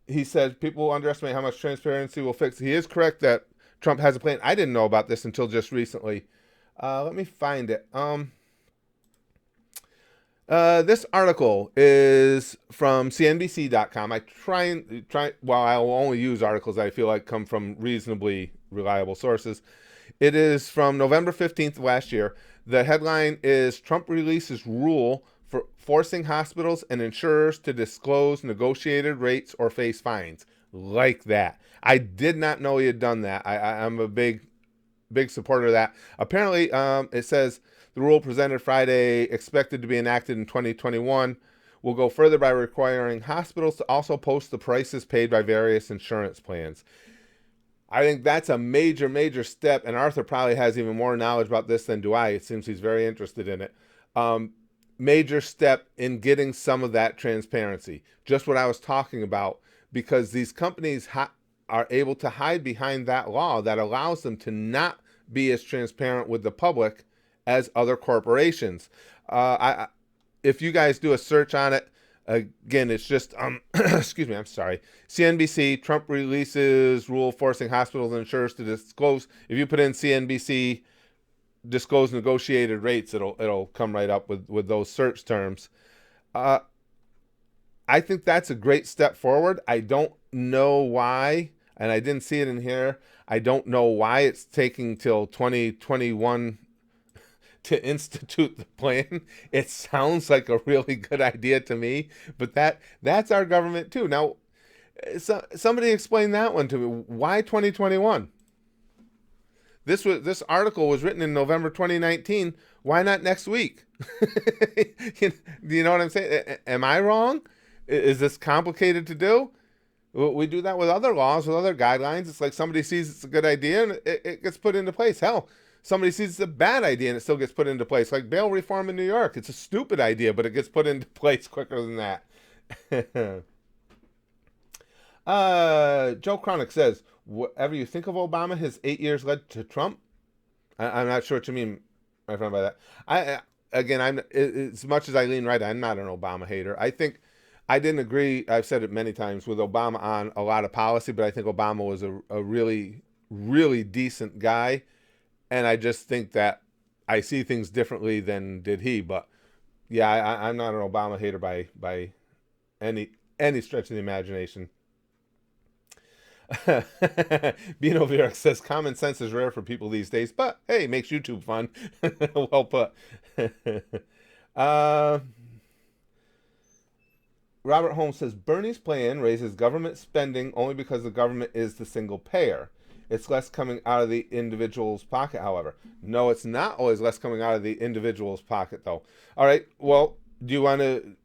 He said people underestimate how much transparency will fix. He is correct that Trump has a plan. I didn't know about this until just recently. Let me find it. This article is from CNBC.com. I will only use articles that I feel like come from reasonably reliable sources. It is from November 15th of last year. The headline is Trump releases rule for forcing hospitals and insurers to disclose negotiated rates or face fines. Like that. I did not know he had done that. I'm a big supporter of that. Apparently, it says the rule presented Friday, expected to be enacted in 2021, will go further by requiring hospitals to also post the prices paid by various insurance plans. I think that's a major, major step, and Arthur probably has even more knowledge about this than do I. It seems he's very interested in it. Major step in getting some of that transparency. Just what I was talking about, because these companies are able to hide behind that law that allows them to not be as transparent with the public as other corporations. If you guys do a search on it, again, it's just, excuse me, I'm sorry. CNBC, Trump releases rule forcing hospitals and insurers to disclose. If you put in CNBC, disclose negotiated rates, it'll come right up with those search terms. I think that's a great step forward. I don't know why, and I didn't see it in here. I don't know why it's taking till 2021 to institute the plan. It sounds like a really good idea to me, but that's our government too. Now, somebody explain that one to me. Why 2021? This article was written in November 2019. Why not next week? Do you know what I'm saying? Am I wrong? Is this complicated to do? We do that with other laws, with other guidelines. It's like somebody sees it's a good idea and it gets put into place. Hell, somebody sees it's a bad idea and it still gets put into place. Like bail reform in New York. It's a stupid idea, but it gets put into place quicker than that. Joe Chronic says, whatever you think of Obama, his 8 years led to Trump. I'm not sure what you mean, my friend, by that. again, as much as I lean right, I'm not an Obama hater. I think I didn't agree. I've said it many times with Obama on a lot of policy, but I think Obama was a really, really decent guy. And I just think that I see things differently than did he. But yeah, I'm not an Obama hater by any stretch of the imagination. Bino Vierex says common sense is rare for people these days, but hey, makes YouTube fun. Well put. uh, Robert Holmes says Bernie's plan raises government spending only because the government is the single payer. It's less coming out of the individual's pocket, however. No, it's not always less coming out of the individual's pocket, though. All right. Well, do you want to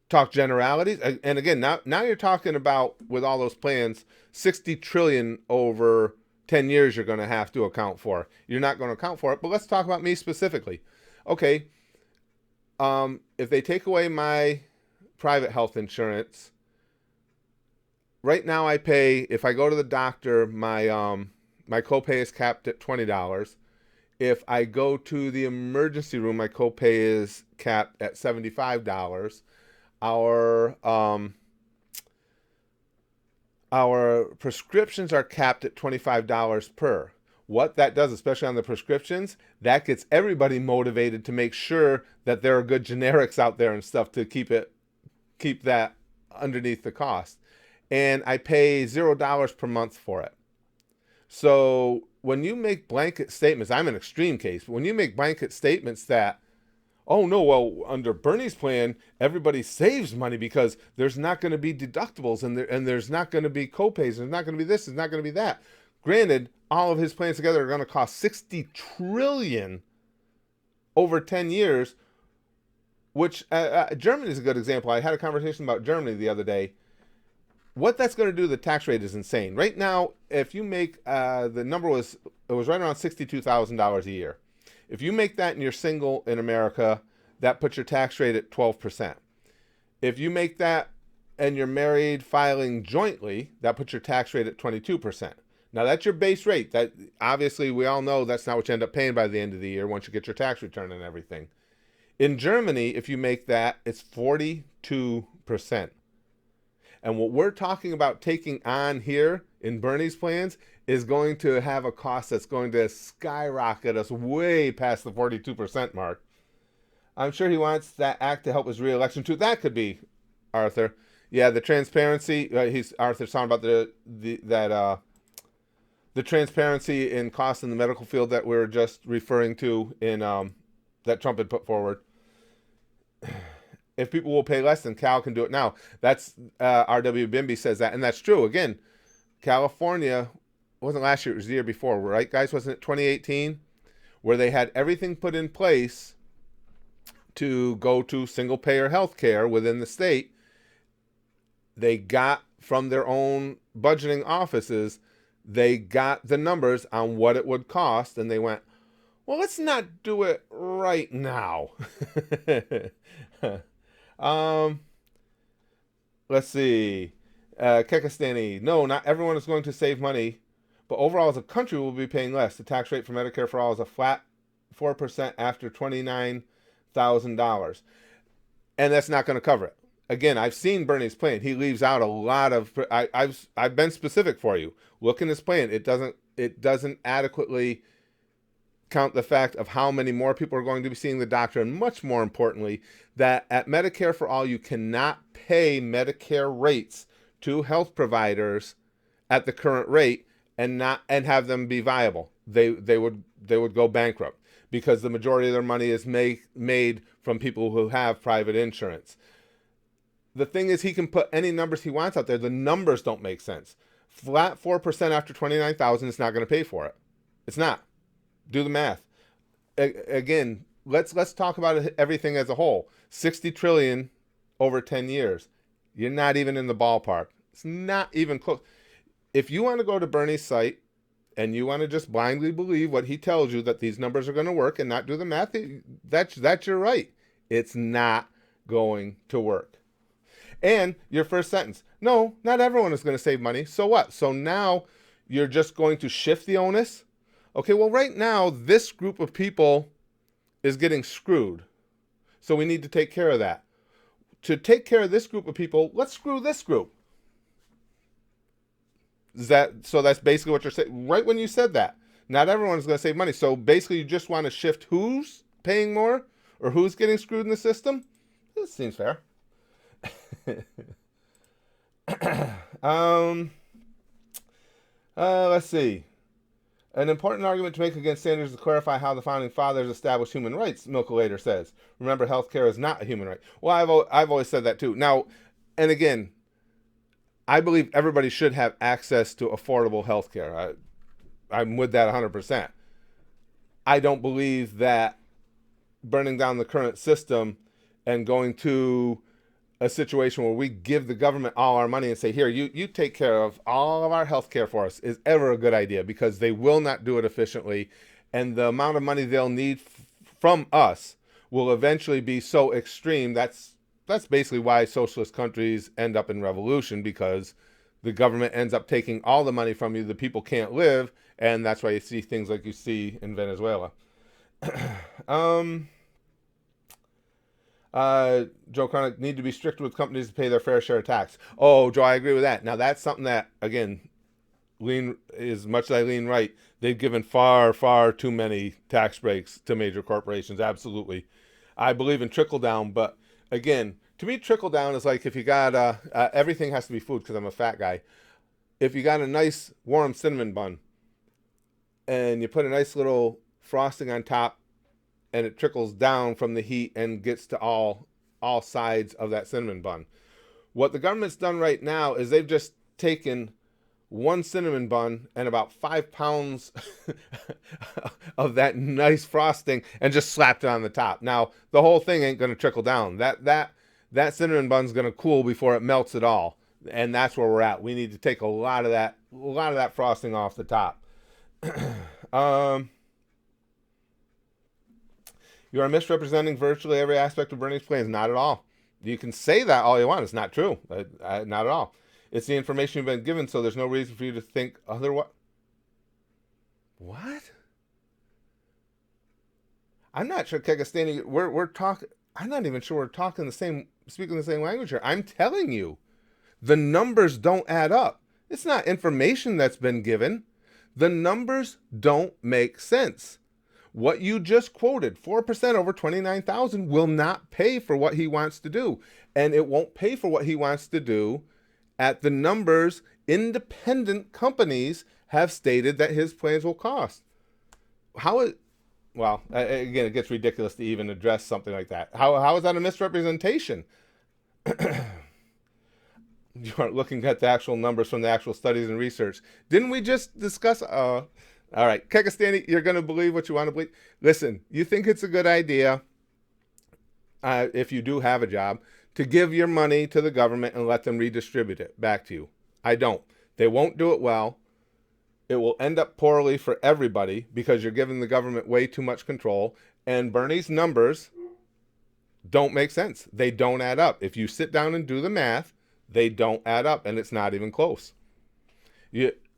talk generalities? And again, now you're talking about, with all those plans, 60 trillion over 10 years you're going to have to account for. You're not going to account for it, but let's talk about me specifically. Okay, if they take away my private health insurance, right now I pay, if I go to the doctor, my copay is capped at $20. If I go to the emergency room, my copay is capped at $75. Our prescriptions are capped at $25 per. What that does, especially on the prescriptions, that gets everybody motivated to make sure that there are good generics out there and stuff to keep that underneath the cost. And I pay $0 per month for it. So when you make blanket statements, I'm an extreme case, but when you make blanket statements that, oh no, well, under Bernie's plan, everybody saves money because there's not going to be deductibles and there's not going to be copays, there's not going to be this, there's not going to be that. Granted, all of his plans together are going to cost 60 trillion over 10 years, which Germany is a good example. I had a conversation about Germany the other day. What that's going to do to the tax rate is insane. Right now, if you make, the number was right around $62,000 a year. If you make that and you're single in America, that puts your tax rate at 12%. If you make that and you're married filing jointly, that puts your tax rate at 22%. Now that's your base rate. That obviously we all know that's not what you end up paying by the end of the year once you get your tax return and everything. In Germany, if you make that, it's 42%. And what we're talking about taking on here in Bernie's plans is going to have a cost that's going to skyrocket us way past the 42% mark. I'm sure he wants that act to help his reelection too. That could be, Arthur. Yeah, the transparency. Arthur's talking about the transparency in costs in the medical field that we were just referring to in that Trump had put forward. If people will pay less, then Cal can do it now. That's R.W. Bimby says that, and that's true. Again, California, it wasn't last year, it was the year before, right, guys? Wasn't it 2018? Where they had everything put in place to go to single-payer health care within the state. They got from their own budgeting offices, they got the numbers on what it would cost, and they went, well, let's not do it right now. Let's see. Kekastani, no, not everyone is going to save money, but overall as a country we'll be paying less. The tax rate for Medicare for all is a flat 4% after $29,000. And that's not going to cover it. Again, I've seen Bernie's plan. He leaves out a lot of, I've been specific for you. Look in his plan. It doesn't adequately count the fact of how many more people are going to be seeing the doctor, and much more importantly, that at Medicare for All, you cannot pay Medicare rates to health providers at the current rate and have them be viable. They would go bankrupt because the majority of their money is made from people who have private insurance. The thing is, he can put any numbers he wants out there. The numbers don't make sense. Flat 4% after $29,000 is not going to pay for it. It's not. Do the math. Again, let's talk about everything as a whole. 60 trillion over 10 years. You're not even in the ballpark. It's not even close. If you want to go to Bernie's site and you want to just blindly believe what he tells you that these numbers are going to work and not do the math, that's your right. It's not going to work. And your first sentence, no, not everyone is going to save money. So what? So now you're just going to shift the onus Okay, well, right now, this group of people is getting screwed. So we need to take care of that. To take care of this group of people, let's screw this group. So that's basically what you're saying. Right when you said that, not everyone's going to save money. So basically, you just want to shift who's paying more or who's getting screwed in the system. This seems fair. Let's see. An important argument to make against Sanders is to clarify how the founding fathers established human rights, Milka later says. Remember, healthcare is not a human right. Well, I've always said that too. Now, and again, I believe everybody should have access to affordable healthcare. I'm with that 100%. I don't believe that burning down the current system and going to a situation where we give the government all our money and say, here, you take care of all of our health care for us is ever a good idea, because they will not do it efficiently. And the amount of money they'll need from us will eventually be so extreme. That's basically why socialist countries end up in revolution, because the government ends up taking all the money from you. The people can't live. And that's why you see things like you see in Venezuela. Joe Chronic, need to be strict with companies to pay their fair share of tax. Oh, Joe, I agree with that. Now, that's something that, again, lean, as much as I lean right, they've given far, far too many tax breaks to major corporations. Absolutely. I believe in trickle down, but again, to me, trickle down is like if you got, everything has to be food because I'm a fat guy. If you got a nice warm cinnamon bun and you put a nice little frosting on top, and it trickles down from the heat and gets to all sides of that cinnamon bun. What the government's done right now is they've just taken one cinnamon bun and about 5 pounds of that nice frosting and just slapped it on the top. Now, the whole thing ain't going to trickle down. That cinnamon bun's going to cool before it melts at all. And that's where we're at. We need to take a lot of that frosting off the top. You are misrepresenting virtually every aspect of Bernie's plans. Not at all. You can say that all you want. It's not true. Not at all. It's the information you've been given, so there's no reason for you to think otherwise. What? I'm not sure, Kegastani. We're talking. I'm not even sure we're speaking the same language here. I'm telling you, the numbers don't add up. It's not information that's been given. The numbers don't make sense. What you just quoted, 4% over 29,000, will not pay for what he wants to do. And it won't pay for what he wants to do at the numbers independent companies have stated that his plans will cost. Well, again, it gets ridiculous to even address something like that. How is that a misrepresentation? You aren't looking at the actual numbers from the actual studies and research. Didn't we just discuss... All right, Kekastani, you're going to believe what you want to believe. Listen, you think it's a good idea, if you do have a job, to give your money to the government and let them redistribute it back to you. I don't. They won't do it well. It will end up poorly for everybody because you're giving the government way too much control. And Bernie's numbers don't make sense. They don't add up. If you sit down and do the math, they don't add up, and it's not even close.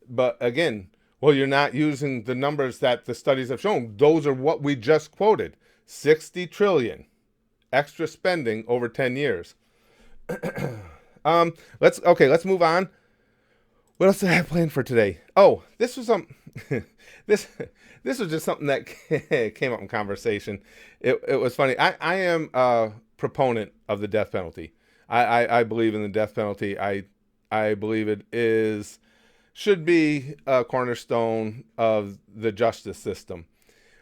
But again... Well, you're not using the numbers that the studies have shown. Those are what we just quoted. 60 trillion extra spending over 10 years. Let's move on. What else did I have planned for today? Oh, this was this was just something that came up in conversation. It was funny. I am a proponent of the death penalty. I believe in the death penalty. I believe it should be a cornerstone of the justice system.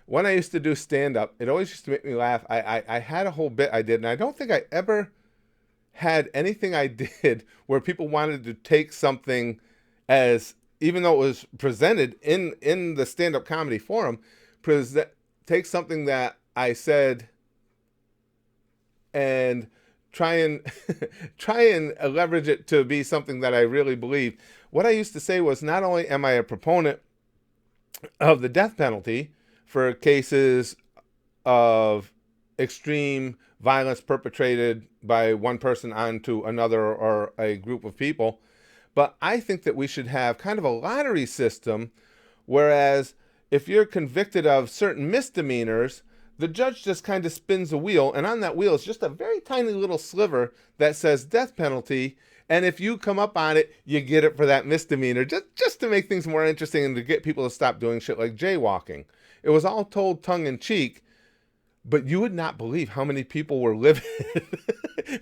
When I used to do stand-up, it always used to make me laugh. I had a whole bit I did, and I don't think I ever had anything I did where people wanted to take something as, even though it was presented in the stand-up comedy forum, take something that I said and try and leverage it to be something that I really believe. What I used to say was, not only am I a proponent of the death penalty for cases of extreme violence perpetrated by one person onto another or a group of people, but I think that we should have kind of a lottery system, whereas if you're convicted of certain misdemeanors, the judge just kind of spins a wheel, and on that wheel is just a very tiny little sliver that says death penalty. And if you come up on it, you get it for that misdemeanor, just to make things more interesting and to get people to stop doing shit like jaywalking. It was all told tongue in cheek, but you would not believe how many people were livid,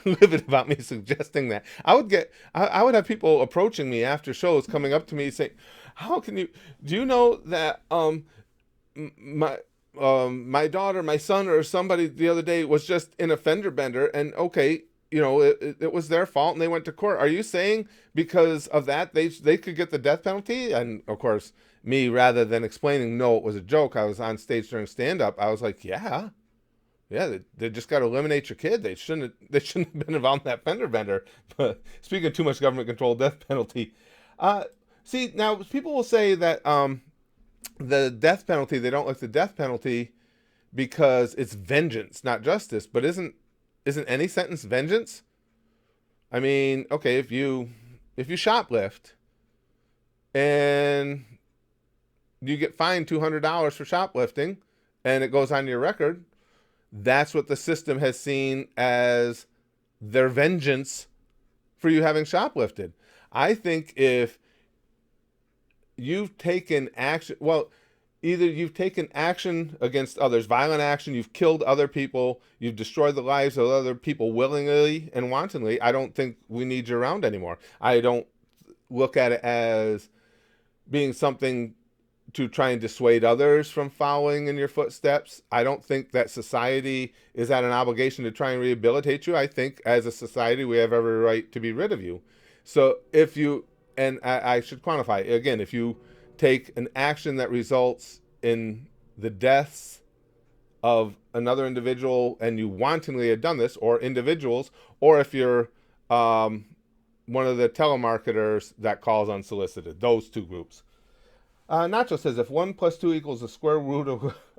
livid about me suggesting that. I would have people approaching me after shows, coming up to me saying, "How can you? Do you know that my daughter, my son, or somebody the other day was just in a fender bender, and okay, it was their fault and they went to court. Are you saying because of that they could get the death penalty?" And of course, me, rather than explaining no, it was a joke, I was on stage during stand-up, I was like, yeah, they just got to eliminate your kid. They shouldn't have been involved in that fender bender. But speaking of too much government control, death penalty. See, now people will say that the death penalty, they don't like the death penalty because it's vengeance, not justice. But isn't any sentence vengeance? I mean, okay, if you shoplift and you get fined $200 for shoplifting and it goes on your record, that's what the system has seen as their vengeance for you having shoplifted. I think if you've taken action, well, either you've taken action against others, violent action, you've killed other people, you've destroyed the lives of other people willingly and wantonly, I don't think we need you around anymore. I don't look at it as being something to try and dissuade others from following in your footsteps. I don't think that society is at an obligation to try and rehabilitate you. I think as a society, we have every right to be rid of you. So if you, and I should quantify, again, if you take an action that results in the deaths of another individual and you wantonly have done this, or individuals, or if you're one of the telemarketers that calls unsolicited, those two groups. Nacho says, if 1 + 2 = the square root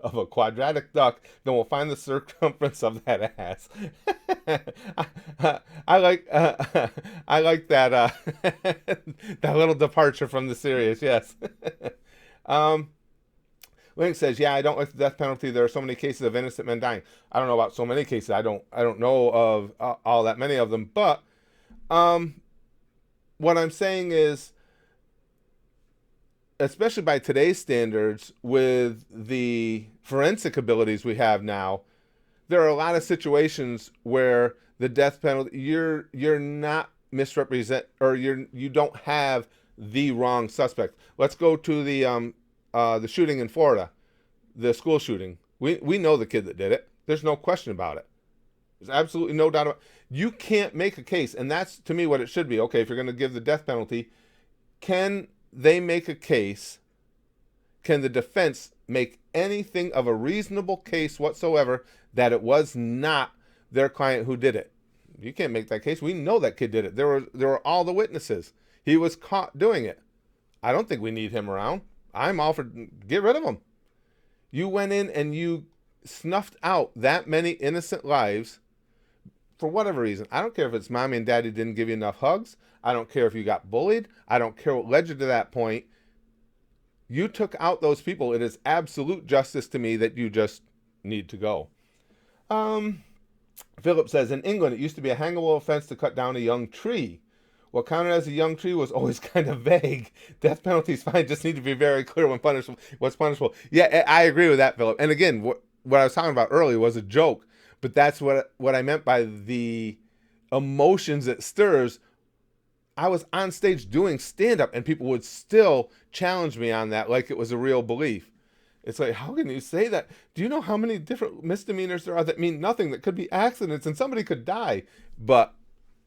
of a quadratic duck, then we'll find the circumference of that ass. I like that that little departure from the serious. Yes. Link says, yeah, I don't like the death penalty. There are so many cases of innocent men dying. I don't know about so many cases. I don't know of all that many of them. But what I'm saying is, especially by today's standards, with the forensic abilities we have now, there are a lot of situations where the death penalty, you're not misrepresent, or you don't have the wrong suspect. Let's go to the shooting in Florida, the school shooting. We know the kid that did it. There's no question about it. There's absolutely no doubt about it. You can't make a case, and that's to me what it should be. Okay, if you're going to give the death penalty, can they make a case? Can the defense make anything of a reasonable case whatsoever that it was not their client who did it? You can't make that case. We know that kid did it. There were all the witnesses. He was caught doing it. I don't think we need him around. I'm all for get rid of him. You went in and you snuffed out that many innocent lives for whatever reason. I don't care if it's mommy and daddy didn't give you enough hugs. I don't care if you got bullied. I don't care what led you to that point. You took out those people. It is absolute justice to me that you just need to go. Philip says, in England, it used to be a hangable offense to cut down a young tree. What counted as a young tree was always kind of vague. Death penalties fine, just need to be very clear when punishable. What's punishable? Yeah, I agree with that, Philip. And again, what I was talking about earlier was a joke, but that's what I meant by the emotions it stirs. I was on stage doing stand-up, and people would still challenge me on that like it was a real belief. It's like, how can you say that? Do you know how many different misdemeanors there are that mean nothing, that could be accidents, and somebody could die? But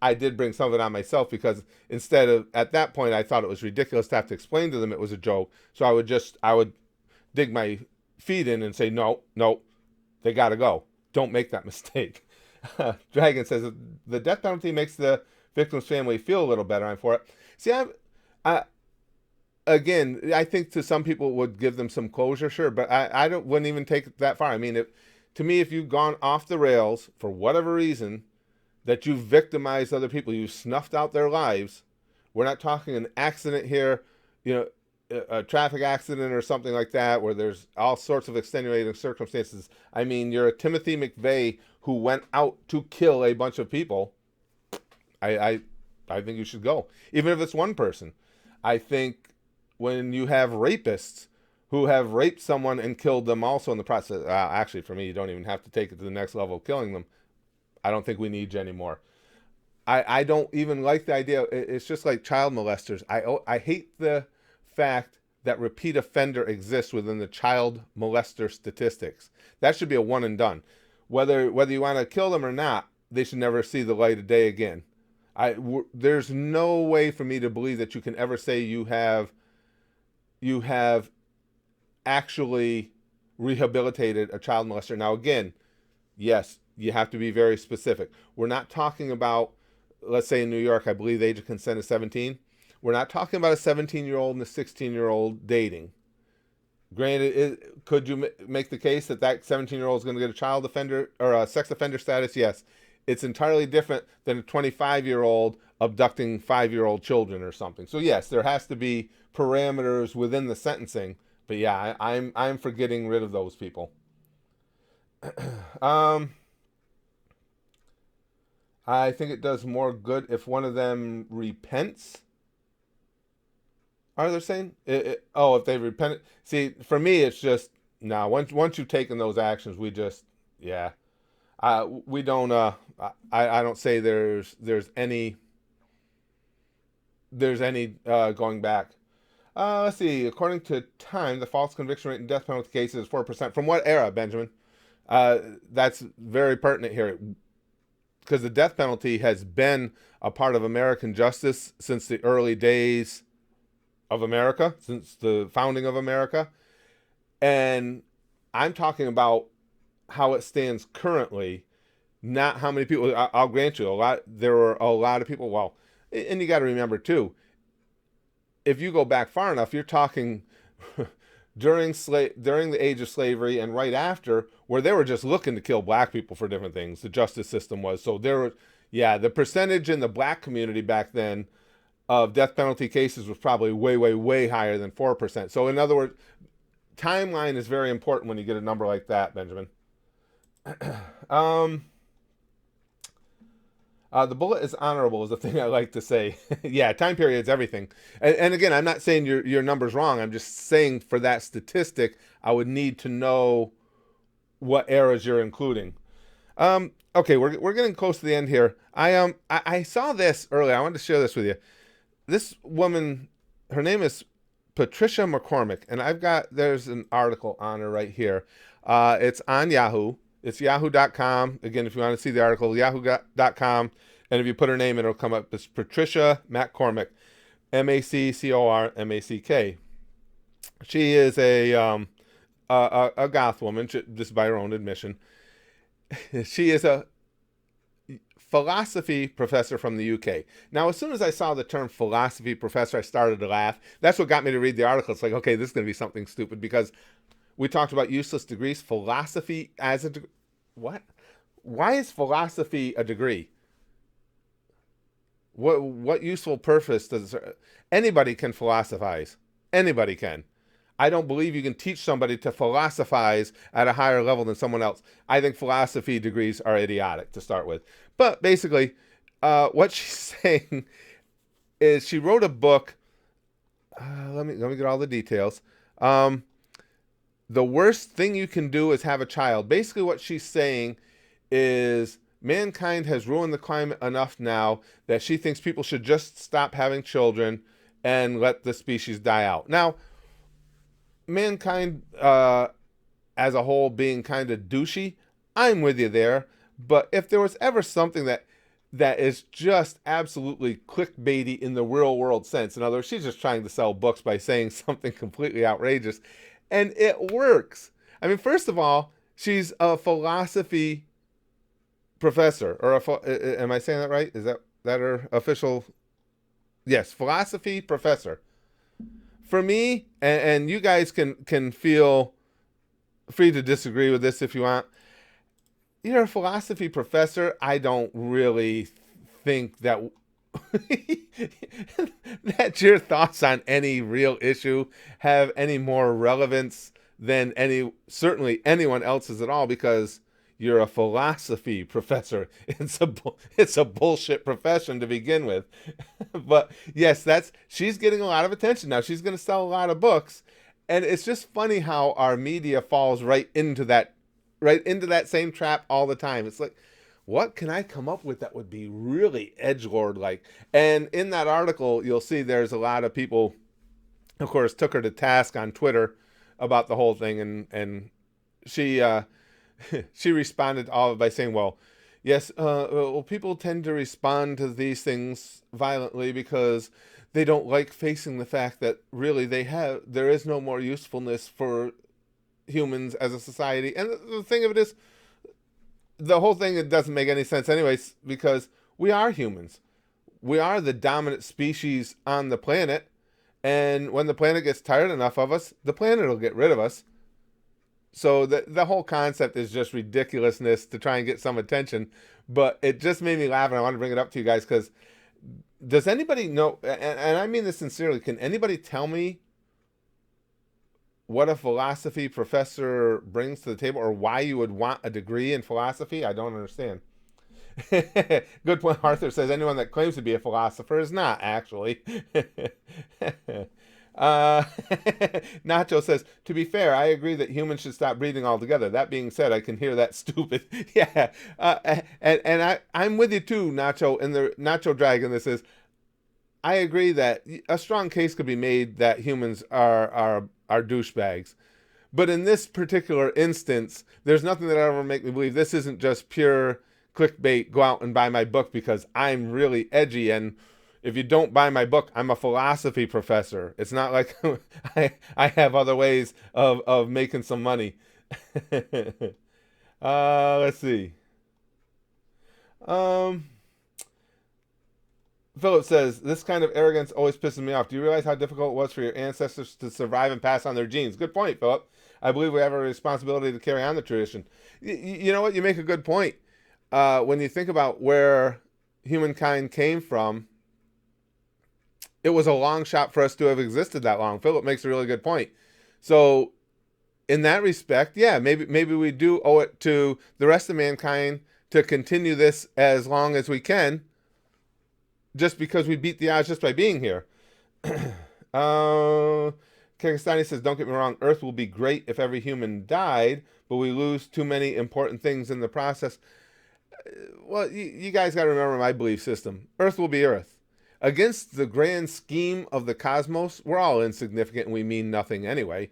I did bring some of it on myself because instead of, at that point, I thought it was ridiculous to have to explain to them it was a joke. So I would dig my feet in and say, no, they got to go. Don't make that mistake. Dragon says, the death penalty makes the victim's family feel a little better. I'm for it. See, again, I think to some people it would give them some closure, sure, but I wouldn't even take it that far. I mean, to me, if you've gone off the rails for whatever reason, that you've victimized other people, you've snuffed out their lives. We're not talking an accident here. a traffic accident or something like that, where there's all sorts of extenuating circumstances. I mean, you're a Timothy McVeigh who went out to kill a bunch of people. I, I, I think you should go, even if it's one person. I think when you have rapists who have raped someone and killed them also in the process, actually, for me, you don't even have to take it to the next level of killing them. I don't think we need you anymore. I don't even like the idea. It's just like child molesters. I hate the fact that repeat offender exists within the child molester statistics. That should be a one and done. Whether you want to kill them or not, they should never see the light of day again. There's no way for me to believe that you can ever say you have actually rehabilitated a child molester. Now again, yes, you have to be very specific. We're not talking about, let's say in New York, I believe the age of consent is 17. We're not talking about a 17-year-old and a 16-year-old dating. Granted, could you make the case that 17-year-old is going to get a child offender or a sex offender status? Yes. It's entirely different than a 25-year-old abducting 5-year-old children or something. So yes, there has to be parameters within the sentencing. But yeah, I'm for getting rid of those people. I think it does more good if one of them repents. Are they saying? If they repent? See, for me, it's just no. Once you've taken those actions, we just yeah. We don't. I don't say there's any going back. Let's see. According to Time, the false conviction rate in death penalty cases is 4%. From what era, Benjamin? That's very pertinent here, because the death penalty has been a part of American justice since the early days of America, since the founding of America. And I'm talking about how it stands currently, not how many people. I'll grant you, there were a lot of people. Well, and you got to remember too, if you go back far enough, you're talking during the age of slavery and right after, where they were just looking to kill black people for different things. The justice system was so there were, the percentage in the black community back then of death penalty cases was probably way, way, way higher than 4%. So in other words, timeline is very important when you get a number like that, Benjamin. The bullet is honorable is the thing I like to say. Yeah, time period is everything. And again, I'm not saying your number's wrong. I'm just saying for that statistic, I would need to know what eras you're including. Okay, we're getting close to the end here. I saw this earlier. I wanted to share this with you. This woman, her name is Patricia McCormick, and there's an article on her right here. It's on Yahoo. It's yahoo.com. Again, if you want to see the article, yahoo.com. And if you put her name in, it'll come up. It's Patricia McCormick, MacCormack. She is a goth woman, just by her own admission. She is a philosophy professor from the UK. Now, as soon as I saw the term philosophy professor, I started to laugh. That's what got me to read the article. It's like, okay, this is going to be something stupid, because we talked about useless degrees. Philosophy as a degree. What? Why is philosophy a degree? What useful purpose does anybody can philosophize? Anybody can. I don't believe you can teach somebody to philosophize at a higher level than someone else. I think philosophy degrees are idiotic to start with. But basically, what she's saying is she wrote a book. Let me get all the details. The worst thing you can do is have a child. Basically, what she's saying is mankind has ruined the climate enough now that she thinks people should just stop having children and let the species die out. Now, mankind as a whole being kind of douchey, I'm with you there. But if there was ever something that is just absolutely clickbaity in the real world sense, in other words, she's just trying to sell books by saying something completely outrageous, and it works. I mean, first of all, she's a philosophy professor, or am I saying that right? Is that her official? Yes, philosophy professor. For me, and you guys can feel free to disagree with this if you want. You're a philosophy professor. I don't really think that that your thoughts on any real issue have any more relevance than certainly anyone else's at all, because you're a philosophy professor. It's a bullshit profession to begin with. But yes, she's getting a lot of attention now. She's going to sell a lot of books, and it's just funny how our media falls right into that same trap all the time. It's like, what can I come up with that would be really edgelord like? And in that article, you'll see there's a lot of people, of course, took her to task on Twitter about the whole thing, and she she responded all by saying, well, yes, well, people tend to respond to these things violently because they don't like facing the fact that really there is no more usefulness for humans as a society. And the thing of it is, the whole thing, it doesn't make any sense anyways, because we are humans. We are the dominant species on the planet, and when the planet gets tired enough of us, the planet will get rid of us. So the whole concept is just ridiculousness to try and get some attention, but it just made me laugh, and I want to bring it up to you guys, because does anybody know, and I mean this sincerely, can anybody tell me what a philosophy professor brings to the table, or why you would want a degree in philosophy? I don't understand. Good point. Arthur says anyone that claims to be a philosopher is not, actually. Nacho says, to be fair, I agree that humans should stop breeding altogether. That being said, I can hear that stupid. Yeah. And I'm with you too, Nacho. And the Nacho Dragon, this is, I agree that a strong case could be made that humans are douchebags. But in this particular instance, there's nothing that ever make me believe this isn't just pure clickbait. Go out and buy my book because I'm really edgy, and if you don't buy my book, I'm a philosophy professor. It's not like I have other ways of making some money. Let's see. Philip says, this kind of arrogance always pisses me off. Do you realize how difficult it was for your ancestors to survive and pass on their genes? Good point, Philip. I believe we have a responsibility to carry on the tradition. You know what? You make a good point. When you think about where humankind came from, it was a long shot for us to have existed that long. Philip makes a really good point. So in that respect, yeah, maybe we do owe it to the rest of mankind to continue this as long as we can, just because we beat the odds just by being here. Kyrgyzstani says, don't get me wrong, Earth will be great if every human died, but we lose too many important things in the process. Well, you guys got to remember my belief system. Earth will be Earth. Against the grand scheme of the cosmos, we're all insignificant and we mean nothing anyway.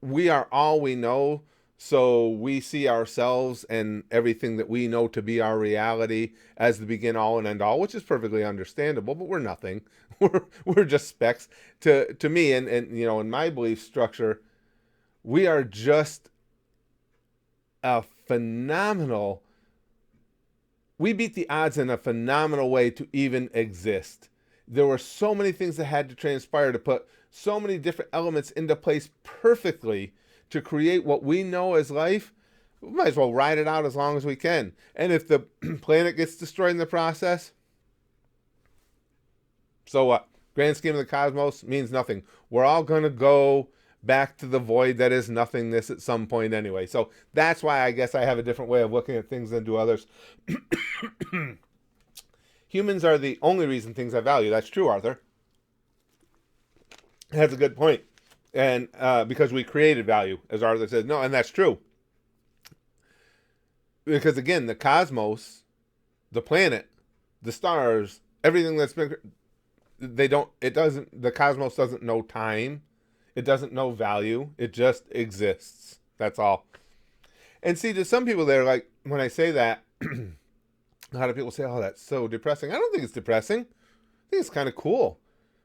We are all we know, so we see ourselves and everything that we know to be our reality as the begin all and end all, which is perfectly understandable, but we're nothing. We're just specks. To me, and you know, in my belief structure, we are just a phenomenal. We beat the odds in a phenomenal way to even exist. There were so many things that had to transpire to put so many different elements into place perfectly to create what we know as life. We might as well ride it out as long as we can. And if the planet gets destroyed in the process, so what? Grand scheme of the cosmos means nothing. We're all going to go back to the void that is nothingness at some point anyway. So that's why I guess I have a different way of looking at things than do others. Humans are the only reason things have value. That's true, Arthur. That's a good point. And because we created value, as Arthur says. No, and that's true. Because again, the cosmos, the planet, the stars, everything that's been, the cosmos doesn't know time. It doesn't know value. It just exists. That's all. And see, to some people, they're like, when I say that, a lot of people say, oh, that's so depressing. I don't think it's depressing. I think it's kind of cool.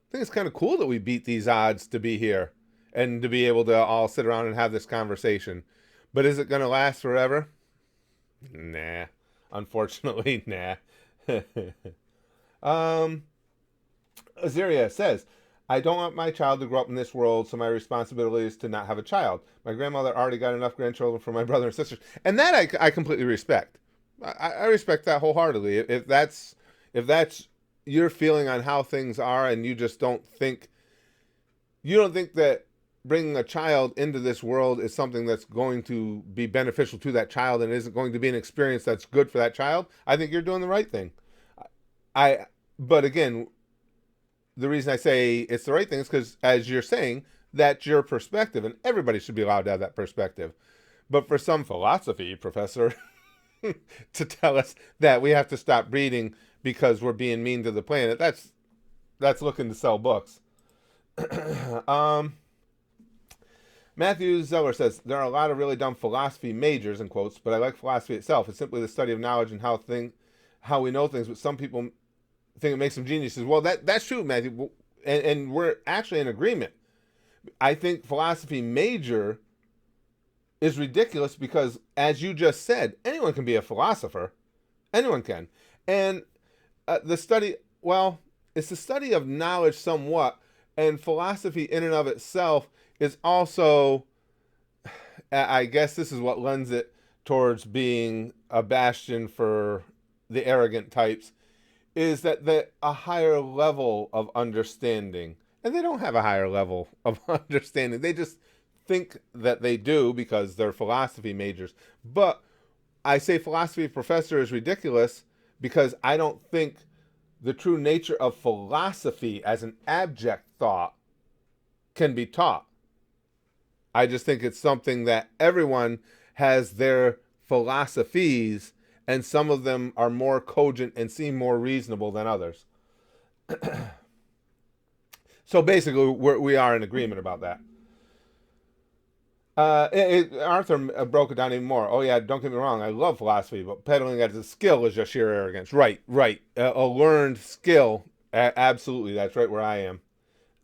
I think it's kind of cool that we beat these odds to be here and to be able to all sit around and have this conversation. But is it going to last forever? Nah. Unfortunately, nah. Azaria says, I don't want my child to grow up in this world, so my responsibility is to not have a child. My grandmother already got enough grandchildren for my brother and sisters. And that I completely respect. I respect that wholeheartedly. If that's your feeling on how things are, and you just don't think that bringing a child into this world is something that's going to be beneficial to that child and isn't going to be an experience that's good for that child, I think you're doing the right thing. But again, the reason I say it's the right thing is because, as you're saying, that's your perspective, and everybody should be allowed to have that perspective. But for some philosophy professor to tell us that we have to stop breeding because we're being mean to the planet, that's looking to sell books. Matthew Zeller says, there are a lot of really dumb philosophy majors, in quotes, but I like philosophy itself. It's simply the study of knowledge and how we know things, but some people think it makes them geniuses. Well, that's true, Matthew, and we're actually in agreement. I think philosophy major is ridiculous because, as you just said, anyone can be a philosopher. Anyone can. And it's the study of knowledge somewhat, and philosophy in and of itself is also, I guess this is what lends it towards being a bastion for the arrogant types, is that a higher level of understanding. And they don't have a higher level of understanding. They just think that they do because they're philosophy majors. But I say philosophy professor is ridiculous because I don't think the true nature of philosophy as an abject thought can be taught. I just think it's something that everyone has their philosophies, and some of them are more cogent and seem more reasonable than others. So basically, we are in agreement about that. Arthur broke it down even more. Oh yeah, don't get me wrong, I love philosophy, but peddling it as a skill is just sheer arrogance. Right. A learned skill, absolutely, that's right where I am.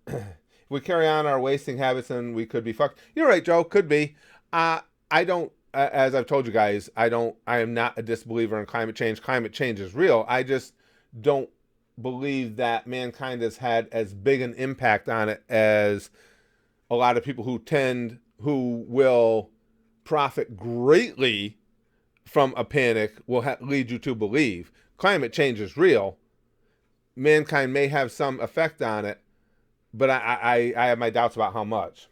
If we carry on our wasting habits, then we could be fucked. You're right, Joe, could be. I don't, as I've told you guys, I am not a disbeliever in climate change. Climate change is real. I just don't believe that mankind has had as big an impact on it as a lot of people who will profit greatly from a panic will lead you to believe. Climate change is real. Mankind may have some effect on it, but I have my doubts about how much.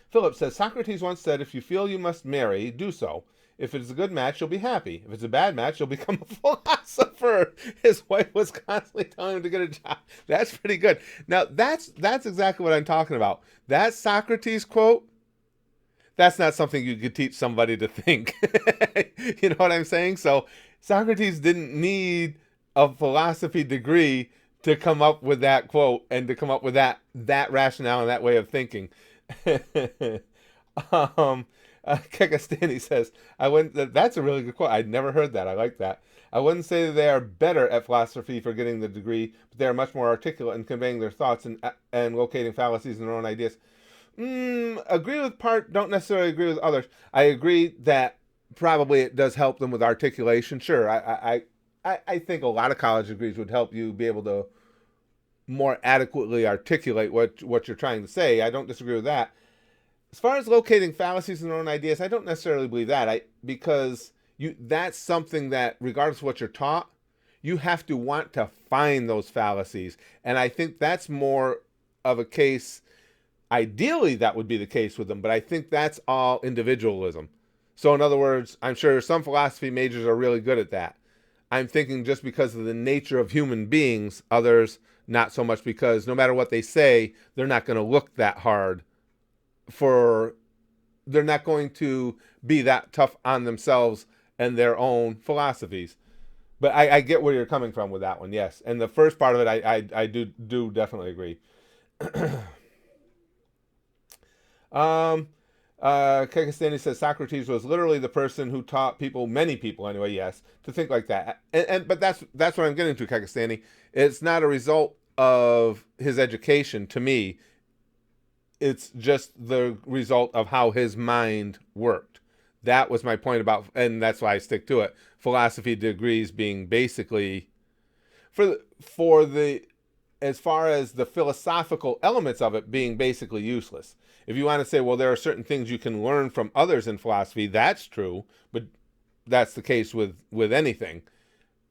Philip says, Socrates once said, if you feel you must marry, do so. If it is a good match, you'll be happy. If it's a bad match, you'll become a philosopher. His wife was constantly telling him to get a job. That's pretty good. Now, that's exactly what I'm talking about. That Socrates quote, that's not something you could teach somebody to think. You know what I'm saying? So Socrates didn't need a philosophy degree to come up with that quote and to come up with that rationale and that way of thinking. Kekastani says, that's a really good quote. I'd never heard that. I like that. I wouldn't say they are better at philosophy for getting the degree, but they are much more articulate in conveying their thoughts and locating fallacies in their own ideas. Agree with part, don't necessarily agree with others. I agree that probably it does help them with articulation. Sure, I think a lot of college degrees would help you be able to more adequately articulate what you're trying to say. I don't disagree with that. As far as locating fallacies in their own ideas, I don't necessarily believe that. Because that's something that, regardless of what you're taught, you have to want to find those fallacies. And I think that's more of a case, ideally that would be the case with them, but I think that's all individualism. So in other words, I'm sure some philosophy majors are really good at that. I'm thinking just because of the nature of human beings, others not so much, because no matter what they say, they're not going to look that hard they're not going to be that tough on themselves and their own philosophies. But I get where you're coming from with that one, yes. And the first part of it, I do definitely agree. Kekastani says Socrates was literally the person who taught many people anyway, yes, to think like that. But that's what I'm getting to, Kekastani. It's not a result of his education to me. It's just the result of how his mind worked. That was my point about, and that's why I stick to it. Philosophy degrees being basically, for the as far as the philosophical elements of it, being basically useless. If you want to say, well, there are certain things you can learn from others in philosophy, that's true, but that's the case with anything.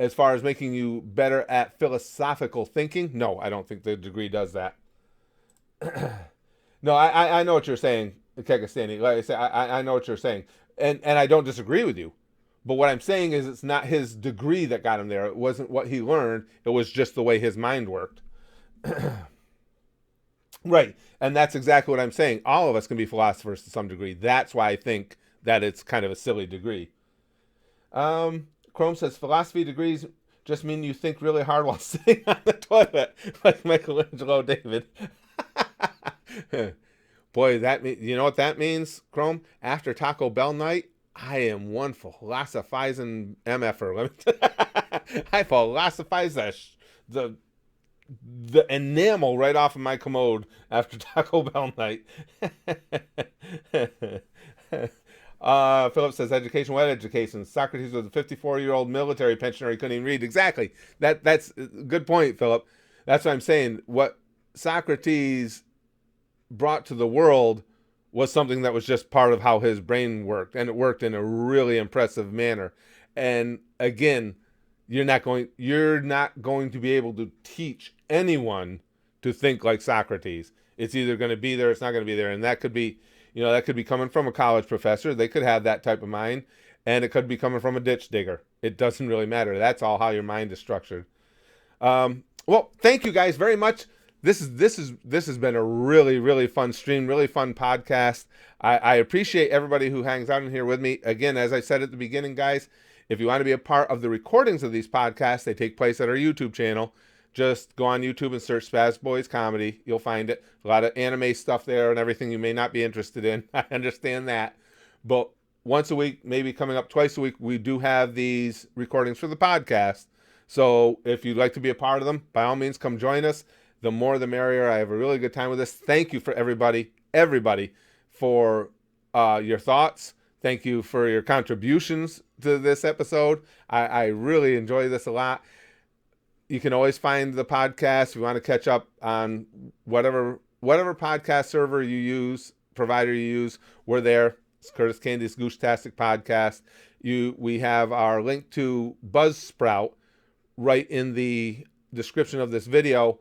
as far as making you better at philosophical thinking, no, I don't think the degree does that. No, I know what you're saying, Kegastani. Like I say, I know what you're saying, and I don't disagree with you. But what I'm saying is, it's not his degree that got him there. It wasn't what he learned. It was just the way his mind worked. Right, and that's exactly what I'm saying. All of us can be philosophers to some degree. That's why I think that it's kind of a silly degree. Chrome says philosophy degrees just mean you think really hard while sitting on the toilet, like Michelangelo David. Boy, you know what that means, Chrome? After Taco Bell night, I am one philosophizing MFer. I philosophize the enamel right off of my commode after Taco Bell night. Philip says, education, what education? Socrates was a 54-year-old military pensioner. He couldn't even read. Exactly. That's a good point, Philip. That's what I'm saying. What Socrates brought to the world was something that was just part of how his brain worked, and it worked in a really impressive manner. And again, you're not going to be able to teach anyone to think like Socrates. It's either going to be there, or it's not going to be there, and that could be, that could be coming from a college professor. They could have that type of mind, and it could be coming from a ditch digger. It doesn't really matter. That's all how your mind is structured. Well, thank you guys very much. This has been a really, really fun stream, really fun podcast. I appreciate everybody who hangs out in here with me. Again, as I said at the beginning, guys, if you want to be a part of the recordings of these podcasts, they take place at our YouTube channel. Just go on YouTube and search Spaz Boys Comedy. You'll find it. A lot of anime stuff there and everything you may not be interested in. I understand that. But once a week, maybe coming up twice a week, we do have these recordings for the podcast. So if you'd like to be a part of them, by all means, come join us. The more the merrier. I have a really good time with this. Thank you for everybody for your thoughts. Thank you for your contributions to this episode. I really enjoy this a lot. You can always find the podcast if you want to catch up on whatever podcast server you use, provider you use. We're there. It's Curtis Candy's GOOSHTASTIC podcast. We have our link to Buzzsprout right in the description of this video.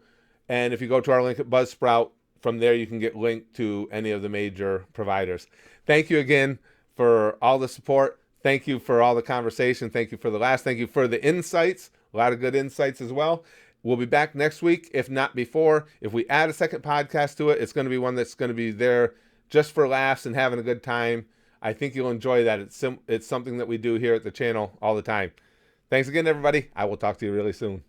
And if you go to our link at Buzzsprout, from there you can get linked to any of the major providers. Thank you again for all the support. Thank you for all the conversation. Thank you for the laughs. Thank you for the insights. A lot of good insights as well. We'll be back next week, if not before. If we add a second podcast to it, it's going to be one that's going to be there just for laughs and having a good time. I think you'll enjoy that. It's something that we do here at the channel all the time. Thanks again, everybody. I will talk to you really soon.